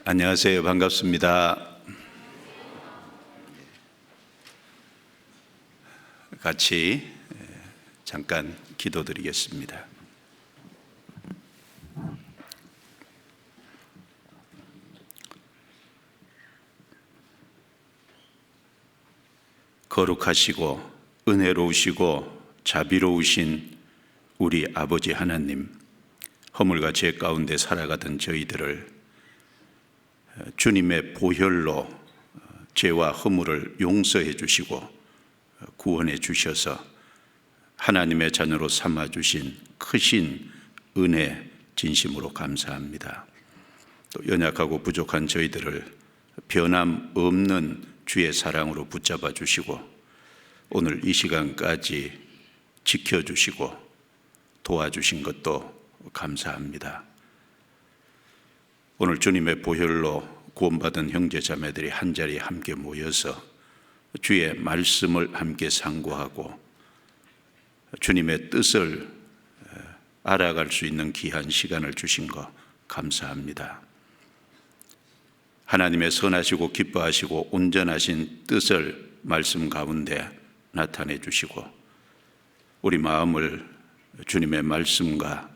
안녕하세요. 반갑습니다. 같이 잠깐 기도드리겠습니다. 거룩하시고 은혜로우시고 자비로우신 우리 아버지 하나님, 허물과 죄 가운데 살아가던 저희들을 주님의 보혈로 죄와 허물을 용서해 주시고 구원해 주셔서 하나님의 자녀로 삼아 주신 크신 은혜 진심으로 감사합니다. 또 연약하고 부족한 저희들을 변함없는 주의 사랑으로 붙잡아 주시고 오늘 이 시간까지 지켜주시고 도와주신 것도 감사합니다. 오늘 주님의 보혈로 구원받은 형제 자매들이 한자리에 함께 모여서 주의 말씀을 함께 상고하고 주님의 뜻을 알아갈 수 있는 귀한 시간을 주신 것 감사합니다. 하나님의 선하시고 기뻐하시고 온전하신 뜻을 말씀 가운데 나타내 주시고 우리 마음을 주님의 말씀과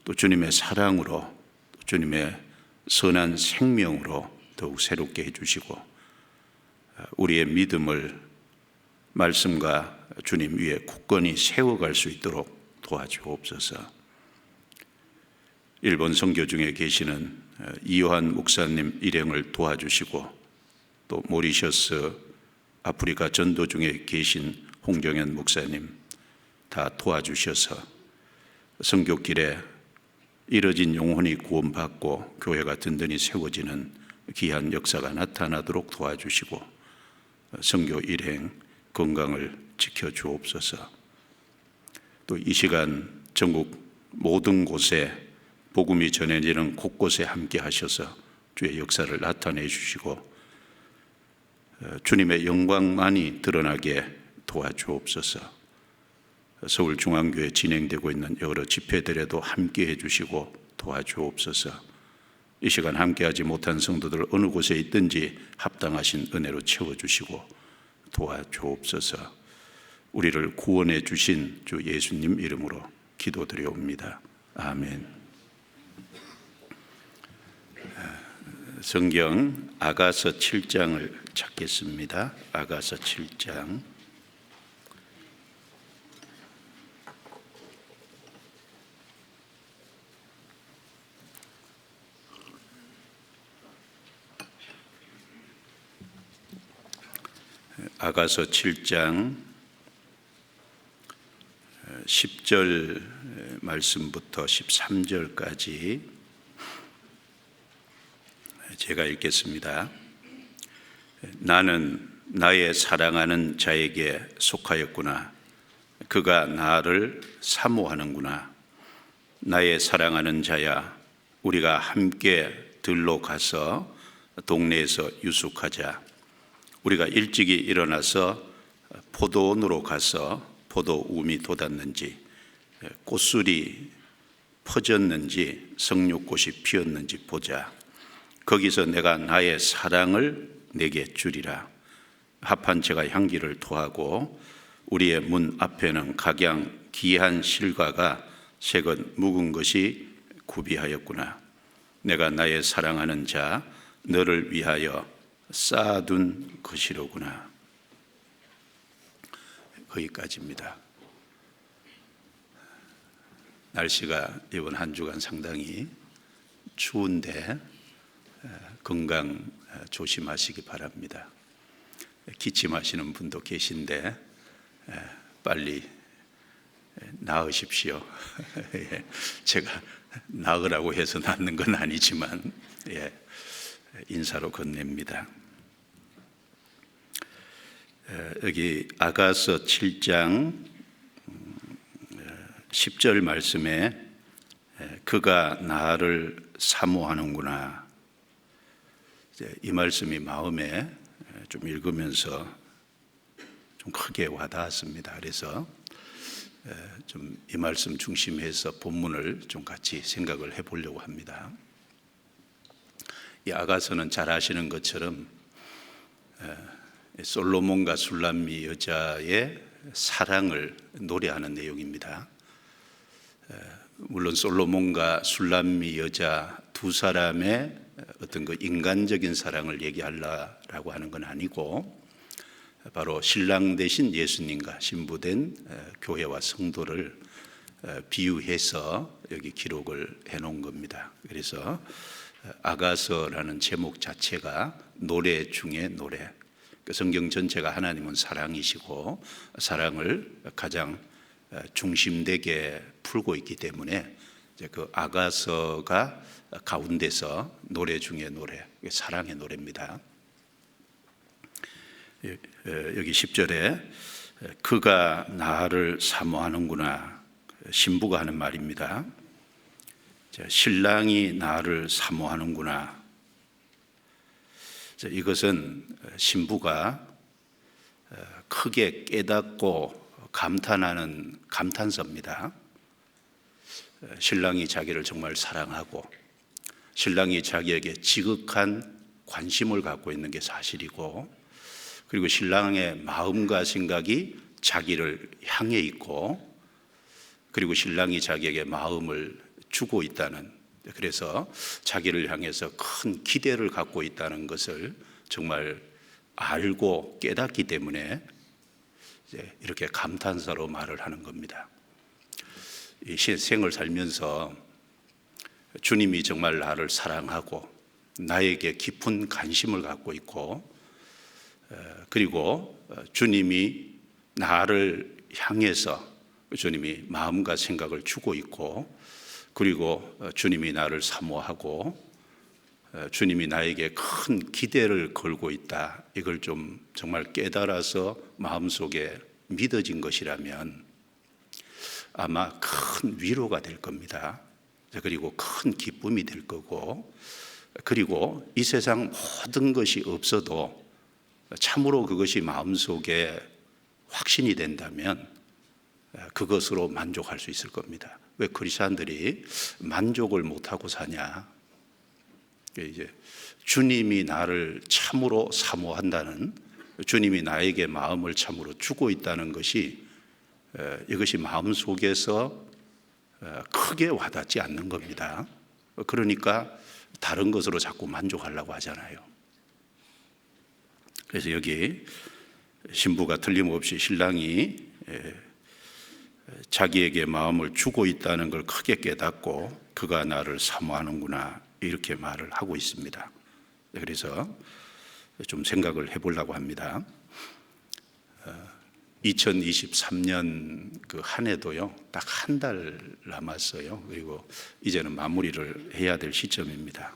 또 주님의 사랑으로 또 주님의 선한 생명으로 더욱 새롭게 해주시고 우리의 믿음을 말씀과 주님 위에 굳건히 세워갈 수 있도록 도와주옵소서. 일본 선교 중에 계시는 이요한 목사님 일행을 도와주시고 또 모리셔스 아프리카 전도 중에 계신 홍정현 목사님 다 도와주셔서 선교길에 잃어진 영혼이 구원받고 교회가 든든히 세워지는 귀한 역사가 나타나도록 도와주시고 선교 일행 건강을 지켜주옵소서. 또 이 시간 전국 모든 곳에 복음이 전해지는 곳곳에 함께 하셔서 주의 역사를 나타내 주시고 주님의 영광만이 드러나게 도와주옵소서. 서울중앙교회 진행되고 있는 여러 집회들에도 함께 해주시고 도와주옵소서. 이 시간 함께하지 못한 성도들 어느 곳에 있든지 합당하신 은혜로 채워주시고 도와주옵소서. 우리를 구원해 주신 주 예수님 이름으로 기도드려옵니다. 아멘. 성경 아가서 7장을 찾겠습니다. 아가서 7장. 아가서 7장 10절 말씀부터 13절까지 제가 읽겠습니다. 나는 나의 사랑하는 자에게 속하였구나. 그가 나를 사모하는구나. 나의 사랑하는 자야, 우리가 함께 들로 가서 동네에서 유숙하자. 우리가 일찍이 일어나서 포도원으로 가서 포도움이 돋았는지 꽃술이 퍼졌는지 석류꽃이 피었는지 보자. 거기서 내가 나의 사랑을 내게 주리라. 합한 채가 향기를 토하고 우리의 문 앞에는 각양 귀한 실과가 색은 묵은 것이 구비하였구나. 내가 나의 사랑하는 자 너를 위하여 쌓아둔 것이로구나. 거기까지입니다. 날씨가 이번 한 주간 상당히 추운데 건강 조심하시기 바랍니다. 기침하시는 분도 계신데 빨리 나으십시오. 제가 나으라고 해서 낫는 건 아니지만 인사로 건넵니다. 여기 아가서 7장 10절 말씀에 그가 나를 사모하는구나. 이 말씀이 마음에 좀 읽으면서 좀 크게 와닿았습니다. 그래서 좀 이 말씀 중심해서 본문을 좀 같이 생각을 해보려고 합니다. 이 아가서는 잘 아시는 것처럼 솔로몬과 술람미 여자의 사랑을 노래하는 내용입니다. 물론 솔로몬과 술람미 여자 두 사람의 어떤 그 인간적인 사랑을 얘기하려고 하는 건 아니고, 바로 신랑 되신 예수님과 신부된 교회와 성도를 비유해서 여기 기록을 해놓은 겁니다. 그래서 아가서라는 제목 자체가 노래 중에 노래. 성경 전체가 하나님은 사랑이시고 사랑을 가장 중심되게 풀고 있기 때문에 그 아가서가 가운데서 노래 중에 노래, 사랑의 노래입니다. 여기 10절에 그가 나를 사모하는구나, 신부가 하는 말입니다. 신랑이 나를 사모하는구나. 이것은 신부가 크게 깨닫고 감탄하는 감탄서입니다. 신랑이 자기를 정말 사랑하고 신랑이 자기에게 지극한 관심을 갖고 있는 게 사실이고, 그리고 신랑의 마음과 생각이 자기를 향해 있고, 그리고 신랑이 자기에게 마음을 주고 있다는, 그래서 자기를 향해서 큰 기대를 갖고 있다는 것을 정말 알고 깨닫기 때문에 이렇게 감탄사로 말을 하는 겁니다. 이 생을 살면서 주님이 정말 나를 사랑하고 나에게 깊은 관심을 갖고 있고, 그리고 주님이 나를 향해서 주님이 마음과 생각을 주고 있고, 그리고 주님이 나를 사모하고 주님이 나에게 큰 기대를 걸고 있다, 이걸 좀 정말 깨달아서 마음속에 믿어진 것이라면 아마 큰 위로가 될 겁니다. 그리고 큰 기쁨이 될 거고, 그리고 이 세상 모든 것이 없어도 참으로 그것이 마음속에 확신이 된다면 그것으로 만족할 수 있을 겁니다. 왜 크리스찬들이 만족을 못하고 사냐? 이제 주님이 나를 참으로 사모한다는, 주님이 나에게 마음을 참으로 주고 있다는 것이, 이것이 마음속에서 크게 와닿지 않는 겁니다. 그러니까 다른 것으로 자꾸 만족하려고 하잖아요. 그래서 여기 신부가 틀림없이 신랑이 자기에게 마음을 주고 있다는 걸 크게 깨닫고 그가 나를 사모하는구나, 이렇게 말을 하고 있습니다. 그래서 좀 생각을 해보려고 합니다. 2023년 그 한 해도요, 딱 한 달 남았어요. 그리고 이제는 마무리를 해야 될 시점입니다.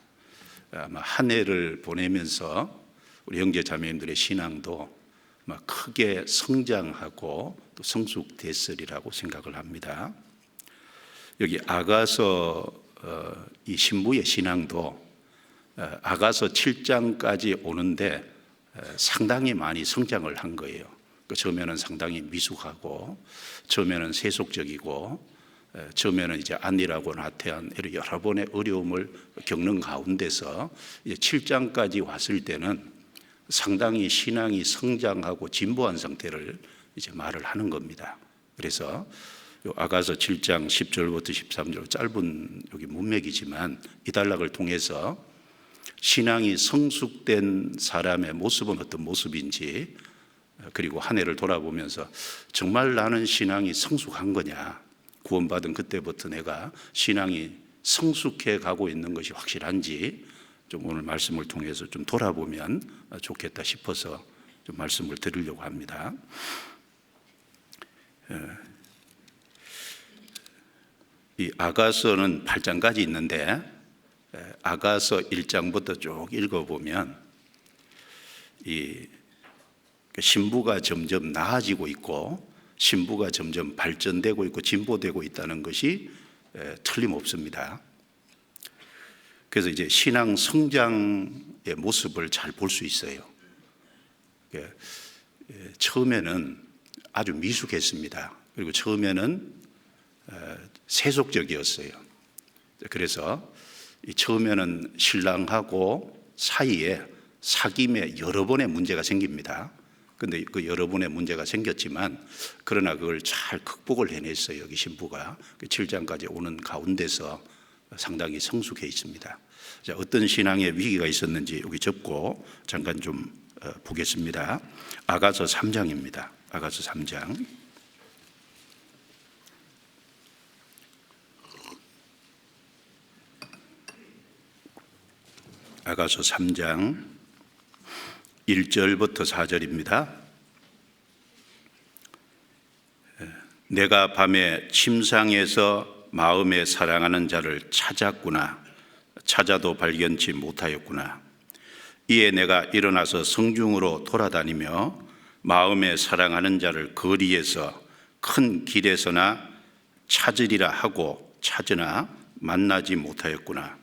아마 한 해를 보내면서 우리 형제 자매님들의 신앙도 막 크게 성장하고 또 성숙됐으리라고 생각을 합니다. 여기 아가서 이 신부의 신앙도 아가서 7장까지 오는데 상당히 많이 성장을 한 거예요. 처음에는 상당히 미숙하고, 처음에는 세속적이고, 처음에는 이제 안일하고 나태한 여러 번의 어려움을 겪는 가운데서 이제 7장까지 왔을 때는 상당히 신앙이 성장하고 진보한 상태를 이제 말을 하는 겁니다. 그래서 아가서 7장 10절부터 13절 짧은 여기 문맥이지만 이 단락을 통해서 신앙이 성숙된 사람의 모습은 어떤 모습인지, 그리고 한 해를 돌아보면서 정말 나는 신앙이 성숙한 거냐, 구원받은 그때부터 내가 신앙이 성숙해 가고 있는 것이 확실한지 좀 오늘 말씀을 통해서 좀 돌아보면 좋겠다 싶어서 좀 말씀을 드리려고 합니다. 이 아가서는 8장까지 있는데 아가서 1장부터 쭉 읽어보면 이 신부가 점점 나아지고 있고 신부가 점점 발전되고 있고 진보되고 있다는 것이 틀림없습니다. 그래서 이제 신앙 성장의 모습을 잘 볼 수 있어요. 처음에는 아주 미숙했습니다. 그리고 처음에는 세속적이었어요. 그래서 처음에는 신랑하고 사이에 사귐에 여러 번의 문제가 생깁니다. 근데 그 여러 번의 문제가 생겼지만 그러나 그걸 잘 극복을 해냈어요. 여기 신부가 7장까지 오는 가운데서 상당히 성숙해 있습니다. 자, 어떤 신앙의 위기가 있었는지 여기 적고 잠깐 좀 보겠습니다. 아가서 3장입니다. 아가서 3장. 아가서 3장 1절부터 4절입니다. 내가 밤에 침상에서 마음에 사랑하는 자를 찾았구나. 찾아도 발견치 못하였구나. 이에 내가 일어나서 성중으로 돌아다니며 마음에 사랑하는 자를 거리에서 큰 길에서나 찾으리라 하고 찾으나 만나지 못하였구나.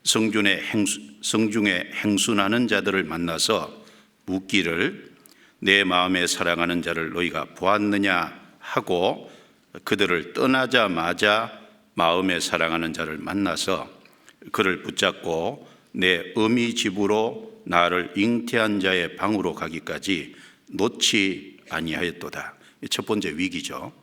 성중에 행순하는 자들을 만나서 묻기를 내 마음에 사랑하는 자를 너희가 보았느냐 하고 그들을 떠나자마자 마음에 사랑하는 자를 만나서 그를 붙잡고 내 어미 집으로 나를 잉태한 자의 방으로 가기까지 놓지 아니하였도다. 첫 번째 위기죠.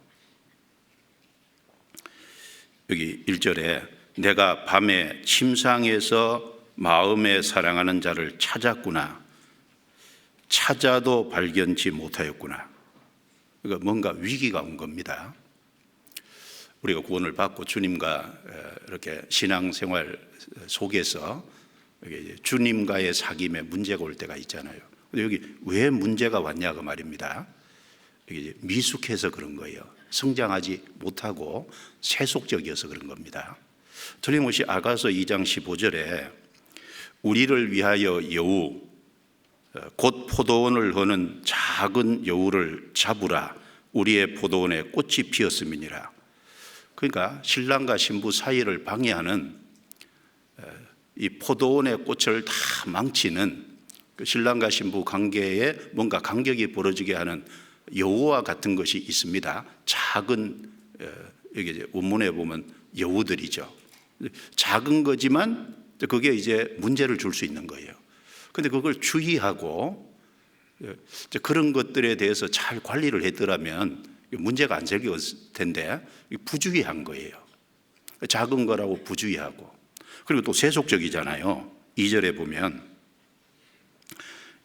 여기 1절에 내가 밤에 침상에서 마음에 사랑하는 자를 찾았구나. 찾아도 발견치 못하였구나. 그러니까 뭔가 위기가 온 겁니다. 우리가 구원을 받고 주님과 이렇게 신앙생활 속에서 주님과의 사귐에 문제가 올 때가 있잖아요. 근데 여기 왜 문제가 왔냐 그 말입니다. 여기 미숙해서 그런 거예요. 성장하지 못하고 세속적이어서 그런 겁니다. 틀림없이 아가서 2장 15절에 우리를 위하여 여우 곧 포도원을 허는 작은 여우를 잡으라. 우리의 포도원에 꽃이 피었음이니라. 그러니까 신랑과 신부 사이를 방해하는 이 포도원의 꽃을 다 망치는 그 신랑과 신부 관계에 뭔가 간격이 벌어지게 하는 여우와 같은 것이 있습니다. 작은 여기 원문에 보면 여우들이죠. 작은 거지만 그게 이제 문제를 줄 수 있는 거예요. 근데 그걸 주의하고 그런 것들에 대해서 잘 관리를 했더라면 문제가 안 생겼을 텐데 부주의한 거예요. 작은 거라고 부주의하고. 그리고 또 세속적이잖아요. 2절에 보면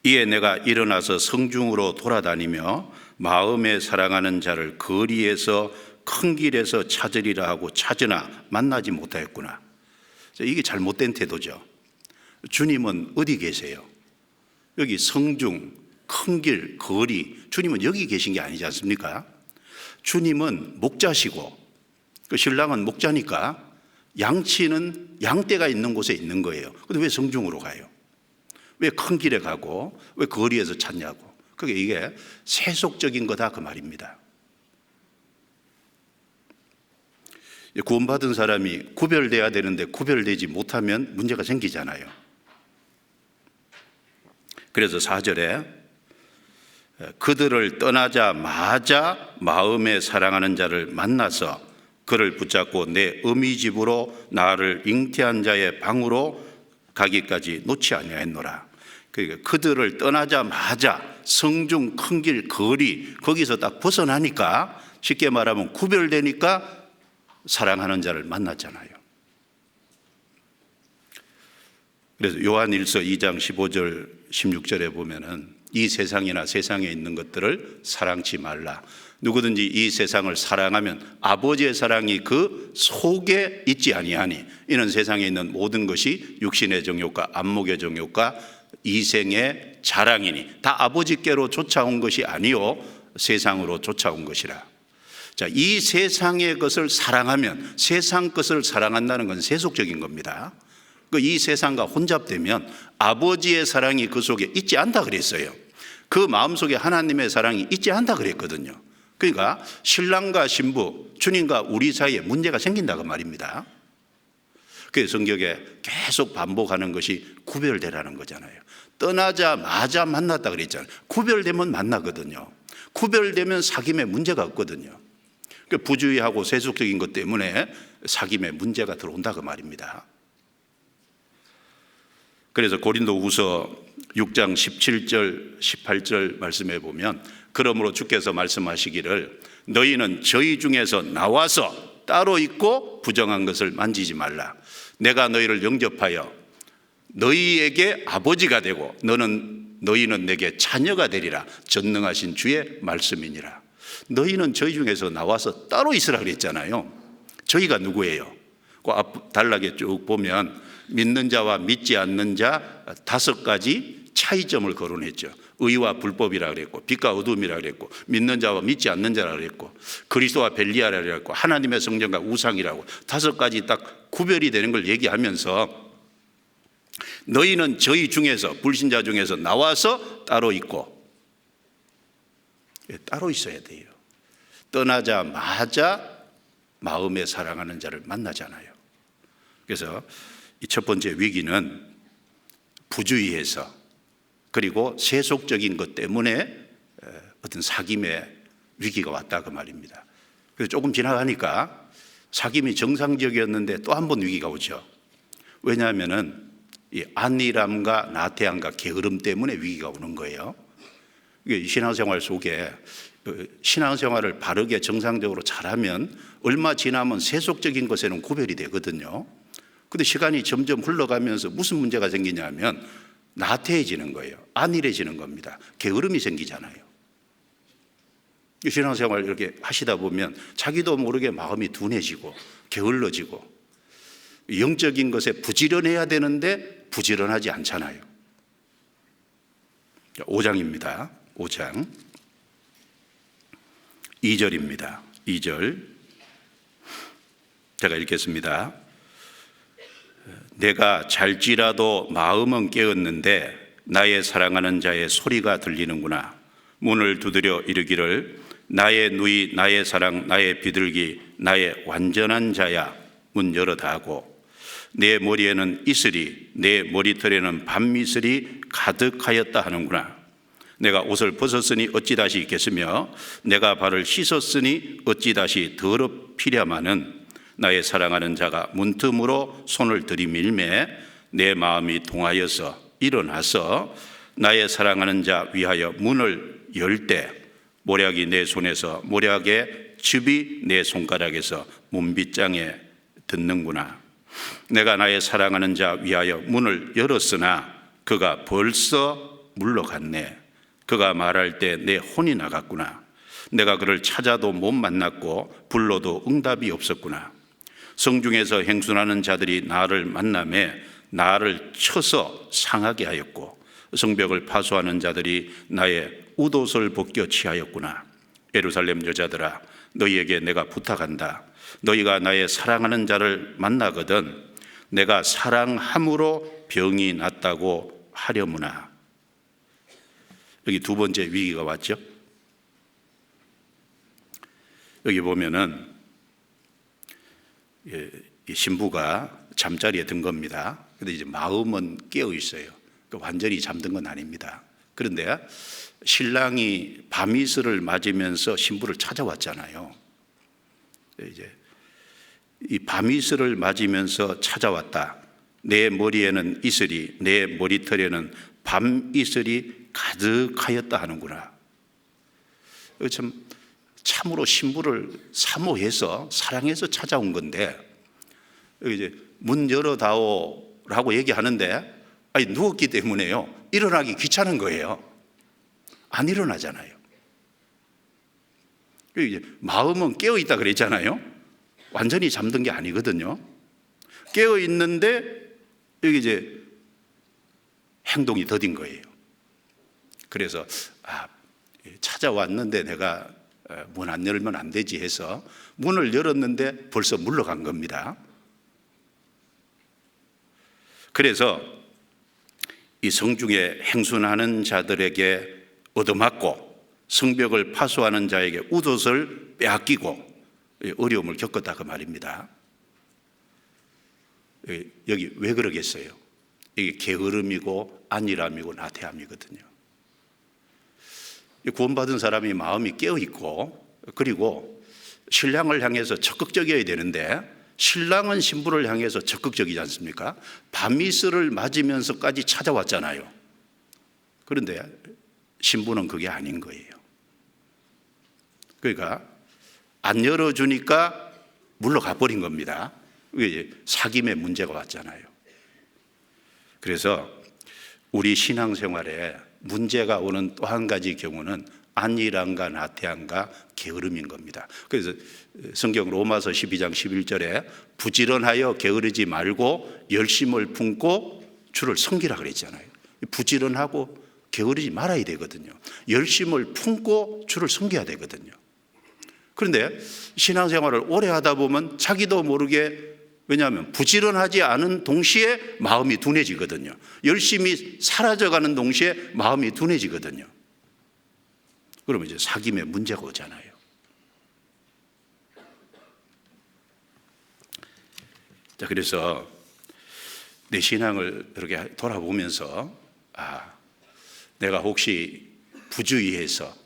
이에 내가 일어나서 성중으로 돌아다니며 마음에 사랑하는 자를 거리에서 큰 길에서 찾으리라 하고 찾으나 만나지 못하였구나. 이게 잘못된 태도죠. 주님은 어디 계세요? 여기 성중, 큰 길, 거리, 주님은 여기 계신 게 아니지 않습니까? 주님은 목자시고 그 신랑은 목자니까 양치는 양떼가 있는 곳에 있는 거예요. 근데 왜 성중으로 가요? 왜 큰 길에 가고 왜 거리에서 찾냐고. 그게 이게 세속적인 거다 그 말입니다. 구원받은 사람이 구별돼야 되는데 구별되지 못하면 문제가 생기잖아요. 그래서 4절에 그들을 떠나자마자 마음에 사랑하는 자를 만나서 그를 붙잡고 내 어미 집으로 나를 잉태한 자의 방으로 가기까지 놓지 아니하였노라. 그러니까 그들을 떠나자마자 성중 큰 길 거리 거기서 딱 벗어나니까 쉽게 말하면 구별되니까 사랑하는 자를 만났잖아요. 그래서 요한일서 2장 15절 16절에 보면은 이 세상이나 세상에 있는 것들을 사랑치 말라. 누구든지 이 세상을 사랑하면 아버지의 사랑이 그 속에 있지 아니하니 이는 세상에 있는 모든 것이 육신의 정욕과 안목의 정욕과 이생의 자랑이니 다 아버지께로 쫓아온 것이 아니요 세상으로 쫓아온 것이라. 자, 이 세상의 것을 사랑하면 세상 것을 사랑한다는 건 세속적인 겁니다. 이 세상과 혼잡되면 아버지의 사랑이 그 속에 있지 않다 그랬어요. 그 마음속에 하나님의 사랑이 있지 않다 그랬거든요. 그러니까 신랑과 신부, 주님과 우리 사이에 문제가 생긴다고 말입니다. 그래서 성경에 계속 반복하는 것이 구별되라는 거잖아요. 떠나자마자 만났다 그랬잖아요. 구별되면 만나거든요. 구별되면 사귐에 문제가 없거든요. 부주의하고 세속적인 것 때문에 사귐에 문제가 들어온다 그 말입니다. 그래서 고린도후서 6장 17절 18절 말씀해 보면 그러므로 주께서 말씀하시기를 너희는 저희 중에서 나와서 따로 있고 부정한 것을 만지지 말라. 내가 너희를 영접하여 너희에게 아버지가 되고 너희는 내게 자녀가 되리라. 전능하신 주의 말씀이니라. 너희는 저희 중에서 나와서 따로 있으라 그랬잖아요. 저희가 누구예요? 그 앞 단락에 쭉 보면 믿는 자와 믿지 않는 자 5가지 차이점을 거론했죠. 의와 불법이라 그랬고, 빛과 어둠이라 그랬고, 믿는 자와 믿지 않는 자라 그랬고, 그리스도와 벨리아라 그랬고, 하나님의 성전과 우상이라고 5가지 딱 구별이 되는 걸 얘기하면서 너희는 저희 중에서, 불신자 중에서 나와서 따로 있고, 따로 있어야 돼요. 떠나자마자 마음에 사랑하는 자를 만나잖아요. 그래서 이 첫 번째 위기는 부주의해서, 그리고 세속적인 것 때문에 어떤 사귐의 위기가 왔다 그 말입니다. 그래서 조금 지나가니까 사귐이 정상적이었는데 또 한 번 위기가 오죠. 왜냐하면은 이 안일함과 나태함과 게으름 때문에 위기가 오는 거예요. 이게 신앙생활 속에 신앙생활을 바르게 정상적으로 잘하면 얼마 지나면 세속적인 것에는 구별이 되거든요. 근데 시간이 점점 흘러가면서 무슨 문제가 생기냐면 나태해지는 거예요. 안일해지는 겁니다. 게으름이 생기잖아요. 신앙생활 이렇게 하시다 보면 자기도 모르게 마음이 둔해지고 게을러지고 영적인 것에 부지런해야 되는데 부지런하지 않잖아요. 5장입니다. 5장 2절입니다. 2절 제가 읽겠습니다. 내가 잘지라도 마음은 깨었는데 나의 사랑하는 자의 소리가 들리는구나. 문을 두드려 이르기를 나의 누이 나의 사랑 나의 비둘기 나의 완전한 자야 문 열어다 하고 내 머리에는 이슬이 내 머리털에는 밤이슬이 가득하였다 하는구나. 내가 옷을 벗었으니 어찌 다시 입겠으며 내가 발을 씻었으니 어찌 다시 더럽히랴마는 나의 사랑하는 자가 문틈으로 손을 들이밀매 내 마음이 동하여서 일어나서 나의 사랑하는 자 위하여 문을 열 때 모략이 내 손에서 모략의 즙이 내 손가락에서 문빗장에 듣는구나. 내가 나의 사랑하는 자 위하여 문을 열었으나 그가 벌써 물러갔네. 그가 말할 때 내 혼이 나갔구나. 내가 그를 찾아도 못 만났고 불러도 응답이 없었구나. 성중에서 행순하는 자들이 나를 만나매 나를 쳐서 상하게 하였고 성벽을 파수하는 자들이 나의 웃옷을 벗겨 취하였구나. 예루살렘 여자들아 너희에게 내가 부탁한다. 너희가 나의 사랑하는 자를 만나거든 내가 사랑함으로 병이 낫다고 하려무나. 여기 두 번째 위기가 왔죠. 여기 보면은 신부가 잠자리에 든 겁니다. 근데 이제 마음은 깨어 있어요. 완전히 잠든 건 아닙니다. 그런데 신랑이 밤이슬을 맞으면서 신부를 찾아왔잖아요. 이제 이 밤이슬을 맞으면서 찾아왔다. 내 머리에는 이슬이, 내 머리털에는 밤이슬이 가득하였다 하는구나. 참으로 신부를 사모해서 사랑해서 찾아온 건데 이제 문 열어다오라고 얘기하는데 아니 누웠기 때문에요. 일어나기 귀찮은 거예요. 안 일어나잖아요. 이제 마음은 깨어 있다 그랬잖아요. 완전히 잠든 게 아니거든요. 깨어 있는데 여기 이제 행동이 더딘 거예요. 그래서 찾아왔는데 내가 문 안 열면 안 되지 해서 문을 열었는데 벌써 물러간 겁니다. 그래서 이 성중에 행순하는 자들에게 얻어맞고 성벽을 파수하는 자에게 웃옷을 빼앗기고 어려움을 겪었다 그 말입니다. 여기 왜 그러겠어요? 이게 게으름이고 안일함이고 나태함이거든요. 구원받은 사람이 마음이 깨어있고 그리고 신랑을 향해서 적극적이어야 되는데 신랑은 신부를 향해서 적극적이지 않습니까? 밤이슬을 맞으면서까지 찾아왔잖아요. 그런데 신부는 그게 아닌 거예요. 그러니까 안 열어주니까 물러가 버린 겁니다. 그게 사귐의 문제가 왔잖아요. 그래서 우리 신앙생활에 문제가 오는 또 한 가지 경우는 안일함과 나태함과 게으름인 겁니다. 그래서 성경 로마서 12장 11절에 부지런하여 게으르지 말고 열심을 품고 주를 섬기라 그랬잖아요. 부지런하고 게으르지 말아야 되거든요. 열심을 품고 주를 섬겨야 되거든요. 그런데 신앙생활을 오래 하다 보면 자기도 모르게, 왜냐하면 부지런하지 않은 동시에 마음이 둔해지거든요. 열심히 사라져가는 동시에 마음이 둔해지거든요. 그러면 이제 사귐의 문제가 오잖아요. 자, 그래서 내 신앙을 이렇게 돌아보면서 내가 혹시 부주의해서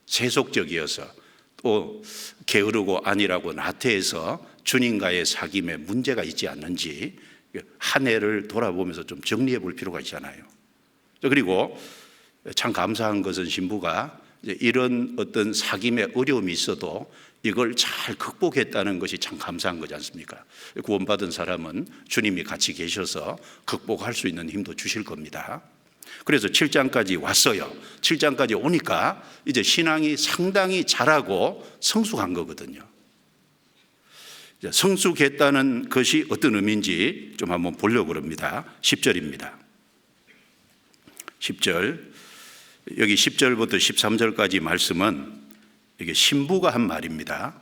세속적이어서 또 게으르고 안일하고 나태해서 주님과의 사귐에 문제가 있지 않는지 한 해를 돌아보면서 좀 정리해 볼 필요가 있잖아요. 그리고 참 감사한 것은 신부가 이런 어떤 사귐의 어려움이 있어도 이걸 잘 극복했다는 것이 참 감사한 거지 않습니까? 구원받은 사람은 주님이 같이 계셔서 극복할 수 있는 힘도 주실 겁니다. 그래서 7장까지 왔어요. 7장까지 오니까 이제 신앙이 상당히 자라고 성숙한 거거든요. 성숙했다는 것이 어떤 의미인지 좀 한번 보려고 합니다. 10절입니다. 10절, 여기 10절부터 13절까지 말씀은 이게 신부가 한 말입니다.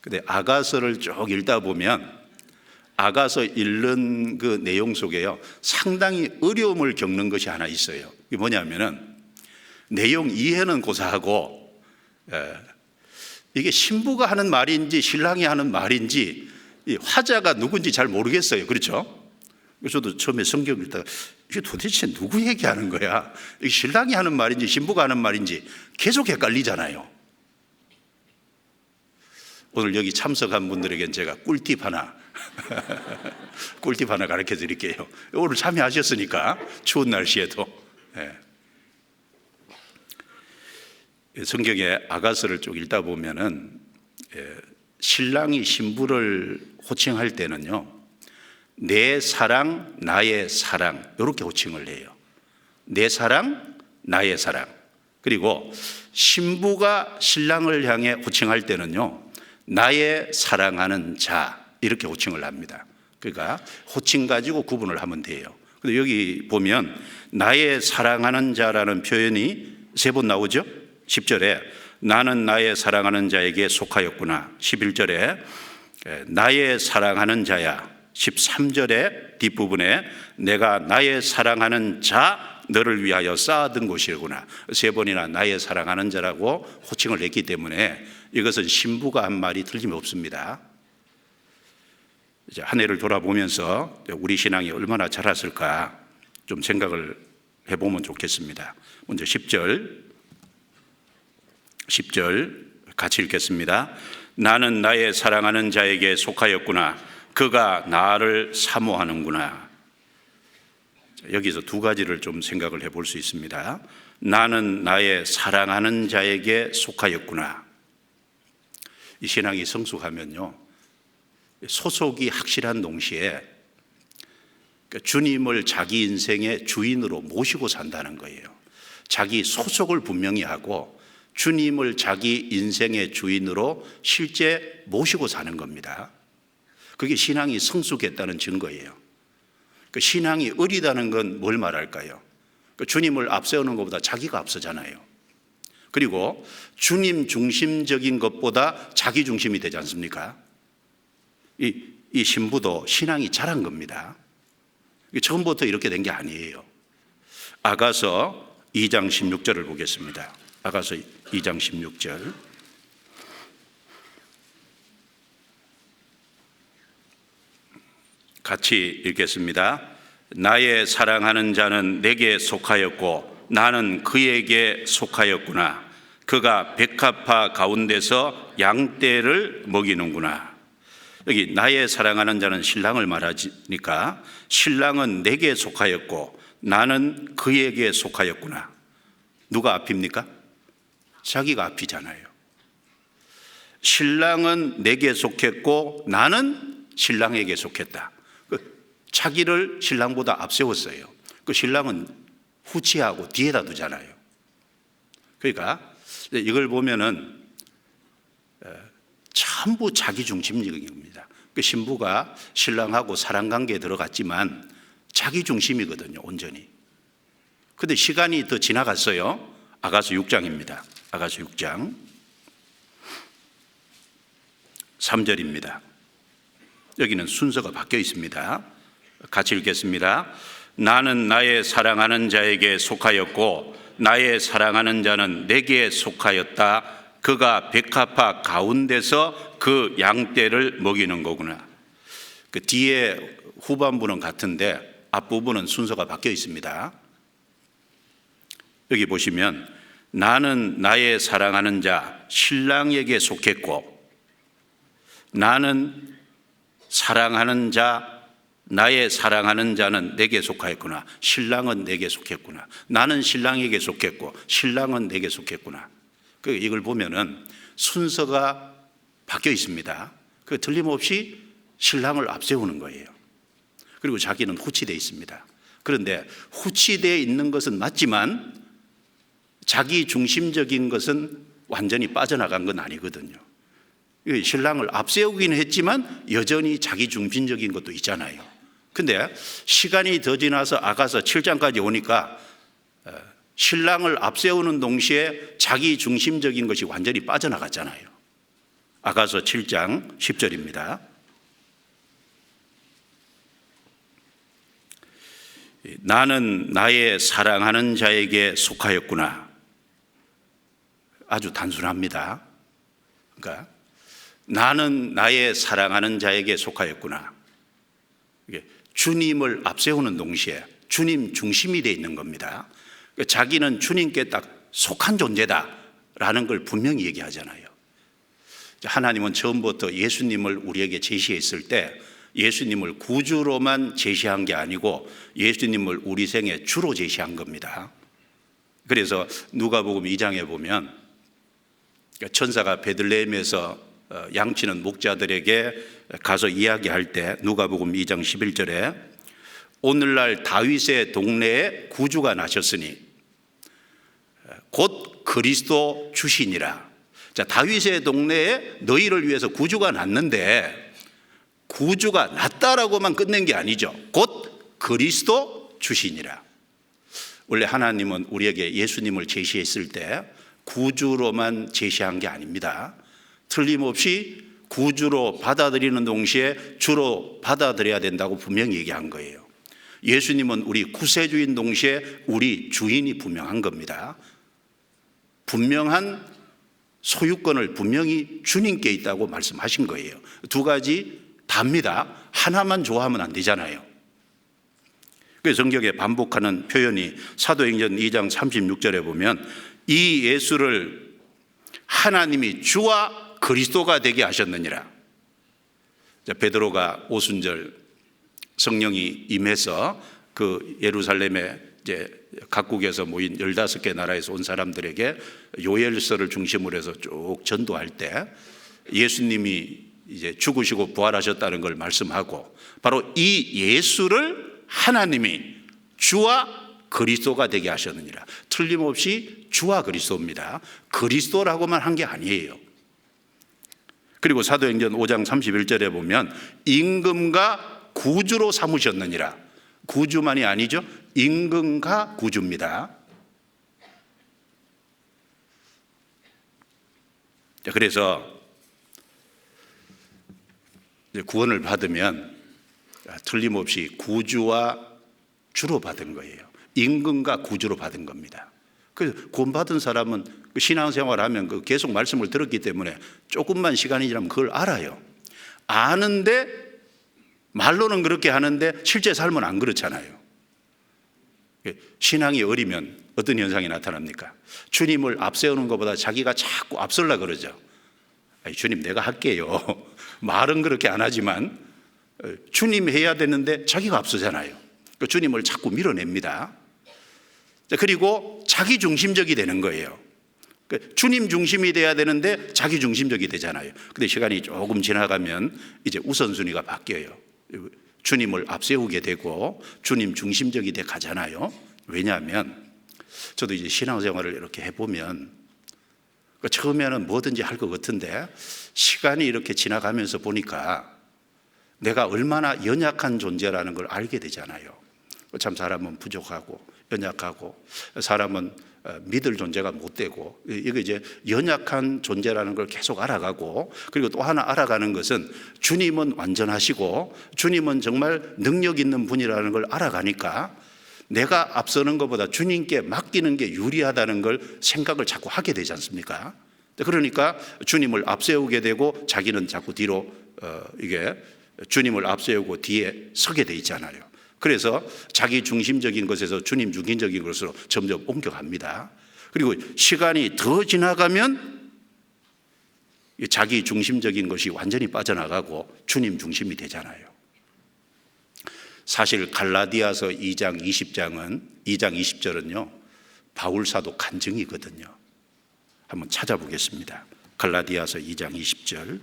근데 아가서를 쭉 읽다 보면 아가서 읽는 그 내용 속에요, 상당히 어려움을 겪는 것이 하나 있어요. 이게 뭐냐면은 내용 이해는 고사하고 이게 신부가 하는 말인지 신랑이 하는 말인지 이 화자가 누군지 잘 모르겠어요. 그렇죠? 저도 처음에 성경 읽다가 이게 도대체 누구 얘기하는 거야? 이게 신랑이 하는 말인지 신부가 하는 말인지 계속 헷갈리잖아요. 오늘 여기 참석한 분들에겐 제가 꿀팁 하나 가르쳐 드릴게요. 오늘 참여하셨으니까 추운 날씨에도. 성경의 아가서를 쭉 읽다 보면은 신랑이 신부를 호칭할 때는요, 내 사랑, 나의 사랑, 이렇게 호칭을 해요. 내 사랑, 나의 사랑. 그리고 신부가 신랑을 향해 호칭할 때는요, 나의 사랑하는 자, 이렇게 호칭을 합니다. 그러니까 호칭 가지고 구분을 하면 돼요. 근데 여기 보면 나의 사랑하는 자라는 표현이 3번 나오죠. 10절에 나는 나의 사랑하는 자에게 속하였구나. 11절에 나의 사랑하는 자야. 13절의 뒷부분에 내가 나의 사랑하는 자 너를 위하여 쌓아둔 곳이구나. 3번이나 나의 사랑하는 자라고 호칭을 했기 때문에 이것은 신부가 한 말이 틀림없습니다. 이제 한 해를 돌아보면서 우리 신앙이 얼마나 자랐을까 좀 생각을 해보면 좋겠습니다. 먼저 10절 같이 읽겠습니다. 나는 나의 사랑하는 자에게 속하였구나. 그가 나를 사모하는구나. 여기서 두 가지를 좀 생각을 해볼 수 있습니다. 나는 나의 사랑하는 자에게 속하였구나. 이 신앙이 성숙하면요, 소속이 확실한 동시에 주님을 자기 인생의 주인으로 모시고 산다는 거예요. 자기 소속을 분명히 하고 주님을 자기 인생의 주인으로 실제 모시고 사는 겁니다. 그게 신앙이 성숙했다는 증거예요. 신앙이 어리다는 건 뭘 말할까요? 주님을 앞세우는 것보다 자기가 앞서잖아요. 그리고 주님 중심적인 것보다 자기 중심이 되지 않습니까? 이 신부도 신앙이 자란 겁니다. 처음부터 이렇게 된 게 아니에요. 아가서 2장 16절을 보겠습니다. 아가서 2장 16절. 같이 읽겠습니다. 나의 사랑하는 자는 내게 속하였고 나는 그에게 속하였구나. 그가 백합화 가운데서 양떼를 먹이는구나. 여기 나의 사랑하는 자는 신랑을 말하니까 신랑은 내게 속하였고 나는 그에게 속하였구나. 누가 앞입니까? 자기가 앞이잖아요. 신랑은 내게 속했고 나는 신랑에게 속했다. 자기를 신랑보다 앞세웠어요. 그 신랑은 후치하고 뒤에다 두잖아요. 그러니까 이걸 보면은 전부 자기중심적인 겁니다. 그 신부가 신랑하고 사랑관계에 들어갔지만 자기중심이거든요, 온전히. 그런데 시간이 더 지나갔어요. 아가서 6장입니다. 아가서 6장 3절입니다. 여기는 순서가 바뀌어 있습니다. 같이 읽겠습니다. 나는 나의 사랑하는 자에게 속하였고 나의 사랑하는 자는 내게 속하였다. 그가 백합화 가운데서 그 양떼를 먹이는 거구나. 그 뒤에 후반부는 같은데 앞부분은 순서가 바뀌어 있습니다. 여기 보시면 나는 나의 사랑하는 자 신랑에게 속했고 나는 사랑하는 자 나의 사랑하는 자는 내게 속하였구나. 신랑은 내게 속했구나. 나는 신랑에게 속했고 신랑은 내게 속했구나. 이걸 보면은 순서가 바뀌어 있습니다. 그 틀림없이 신랑을 앞세우는 거예요. 그리고 자기는 후치되어 있습니다. 그런데 후치되어 있는 것은 맞지만 자기 중심적인 것은 완전히 빠져나간 건 아니거든요. 신랑을 앞세우긴 했지만 여전히 자기 중심적인 것도 있잖아요. 근데 시간이 더 지나서 아가서 7장까지 오니까 신랑을 앞세우는 동시에 자기 중심적인 것이 완전히 빠져나갔잖아요. 아가서 7장 10절입니다. 나는 나의 사랑하는 자에게 속하였구나. 아주 단순합니다. 그러니까 나는 나의 사랑하는 자에게 속하였구나. 주님을 앞세우는 동시에 주님 중심이 되어 있는 겁니다. 자기는 주님께 딱 속한 존재다라는 걸 분명히 얘기하잖아요. 하나님은 처음부터 예수님을 우리에게 제시했을 때 예수님을 구주로만 제시한 게 아니고 예수님을 우리 생의 주로 제시한 겁니다. 그래서 누가복음 2장에 보면 천사가 베들레헴에서 양치는 목자들에게 가서 이야기할 때 누가복음 2장 11절에 오늘날 다윗의 동네에 구주가 나셨으니 곧 그리스도 주시니라. 자, 다윗의 동네에 너희를 위해서 구주가 났는데 구주가 났다라고만 끝낸 게 아니죠. 곧 그리스도 주시니라. 원래 하나님은 우리에게 예수님을 제시했을 때 구주로만 제시한 게 아닙니다. 틀림없이 구주로 받아들이는 동시에 주로 받아들여야 된다고 분명히 얘기한 거예요. 예수님은 우리 구세주인 동시에 우리 주인이 분명한 겁니다. 분명한 소유권을 분명히 주님께 있다고 말씀하신 거예요. 두 가지 답니다. 하나만 좋아하면 안 되잖아요. 그래서 성경에 반복하는 표현이 사도행전 2장 36절에 보면 이 예수를 하나님이 주와 그리스도가 되게 하셨느니라. 베드로가 오순절 성령이 임해서 그 예루살렘에 이제 각국에서 모인 15개 나라에서 온 사람들에게 요엘서를 중심으로 해서 쭉 전도할 때 예수님이 이제 죽으시고 부활하셨다는 걸 말씀하고 바로 이 예수를 하나님이 주와 그리스도가 되게 하셨느니라. 틀림없이 주와 그리스도입니다. 그리스도라고만 한 게 아니에요. 그리고 사도행전 5장 31절에 보면 임금과 구주로 삼으셨느니라. 구주만이 아니죠. 임금과 구주입니다. 그래서 구원을 받으면 틀림없이 구주와 주로 받은 거예요. 임금과 구주로 받은 겁니다. 그래서 구원받은 사람은 신앙생활하면 계속 말씀을 들었기 때문에 조금만 시간이 지나면 그걸 알아요. 아는데 말로는 그렇게 하는데 실제 삶은 안 그렇잖아요. 신앙이 어리면 어떤 현상이 나타납니까? 주님을 앞세우는 것보다 자기가 자꾸 앞설라 그러죠. 아니, 주님 내가 할게요. 말은 그렇게 안 하지만 주님 해야 되는데 자기가 앞서잖아요. 주님을 자꾸 밀어냅니다. 그리고 자기 중심적이 되는 거예요. 주님 중심이 돼야 되는데 자기 중심적이 되잖아요. 근데 시간이 조금 지나가면 이제 우선순위가 바뀌어요. 주님을 앞세우게 되고 주님 중심적이 돼 가잖아요. 왜냐하면 저도 이제 신앙생활을 이렇게 해보면 처음에는 뭐든지 할 것 같은데 시간이 이렇게 지나가면서 보니까 내가 얼마나 연약한 존재라는 걸 알게 되잖아요. 참 사람은 부족하고 연약하고 사람은 믿을 존재가 못 되고, 이거 이제 연약한 존재라는 걸 계속 알아가고, 그리고 또 하나 알아가는 것은 주님은 완전하시고 주님은 정말 능력 있는 분이라는 걸 알아가니까 내가 앞서는 것보다 주님께 맡기는 게 유리하다는 걸 생각을 자꾸 하게 되지 않습니까? 그러니까 주님을 앞세우게 되고 자기는 자꾸 뒤로 이게 주님을 앞세우고 뒤에 서게 돼 있잖아요. 그래서 자기 중심적인 것에서 주님 중심적인 것으로 점점 옮겨갑니다. 그리고 시간이 더 지나가면 자기 중심적인 것이 완전히 빠져나가고 주님 중심이 되잖아요. 사실 갈라디아서 2장 20절은요 바울 사도 간증이거든요. 한번 찾아보겠습니다. 갈라디아서 2장 20절.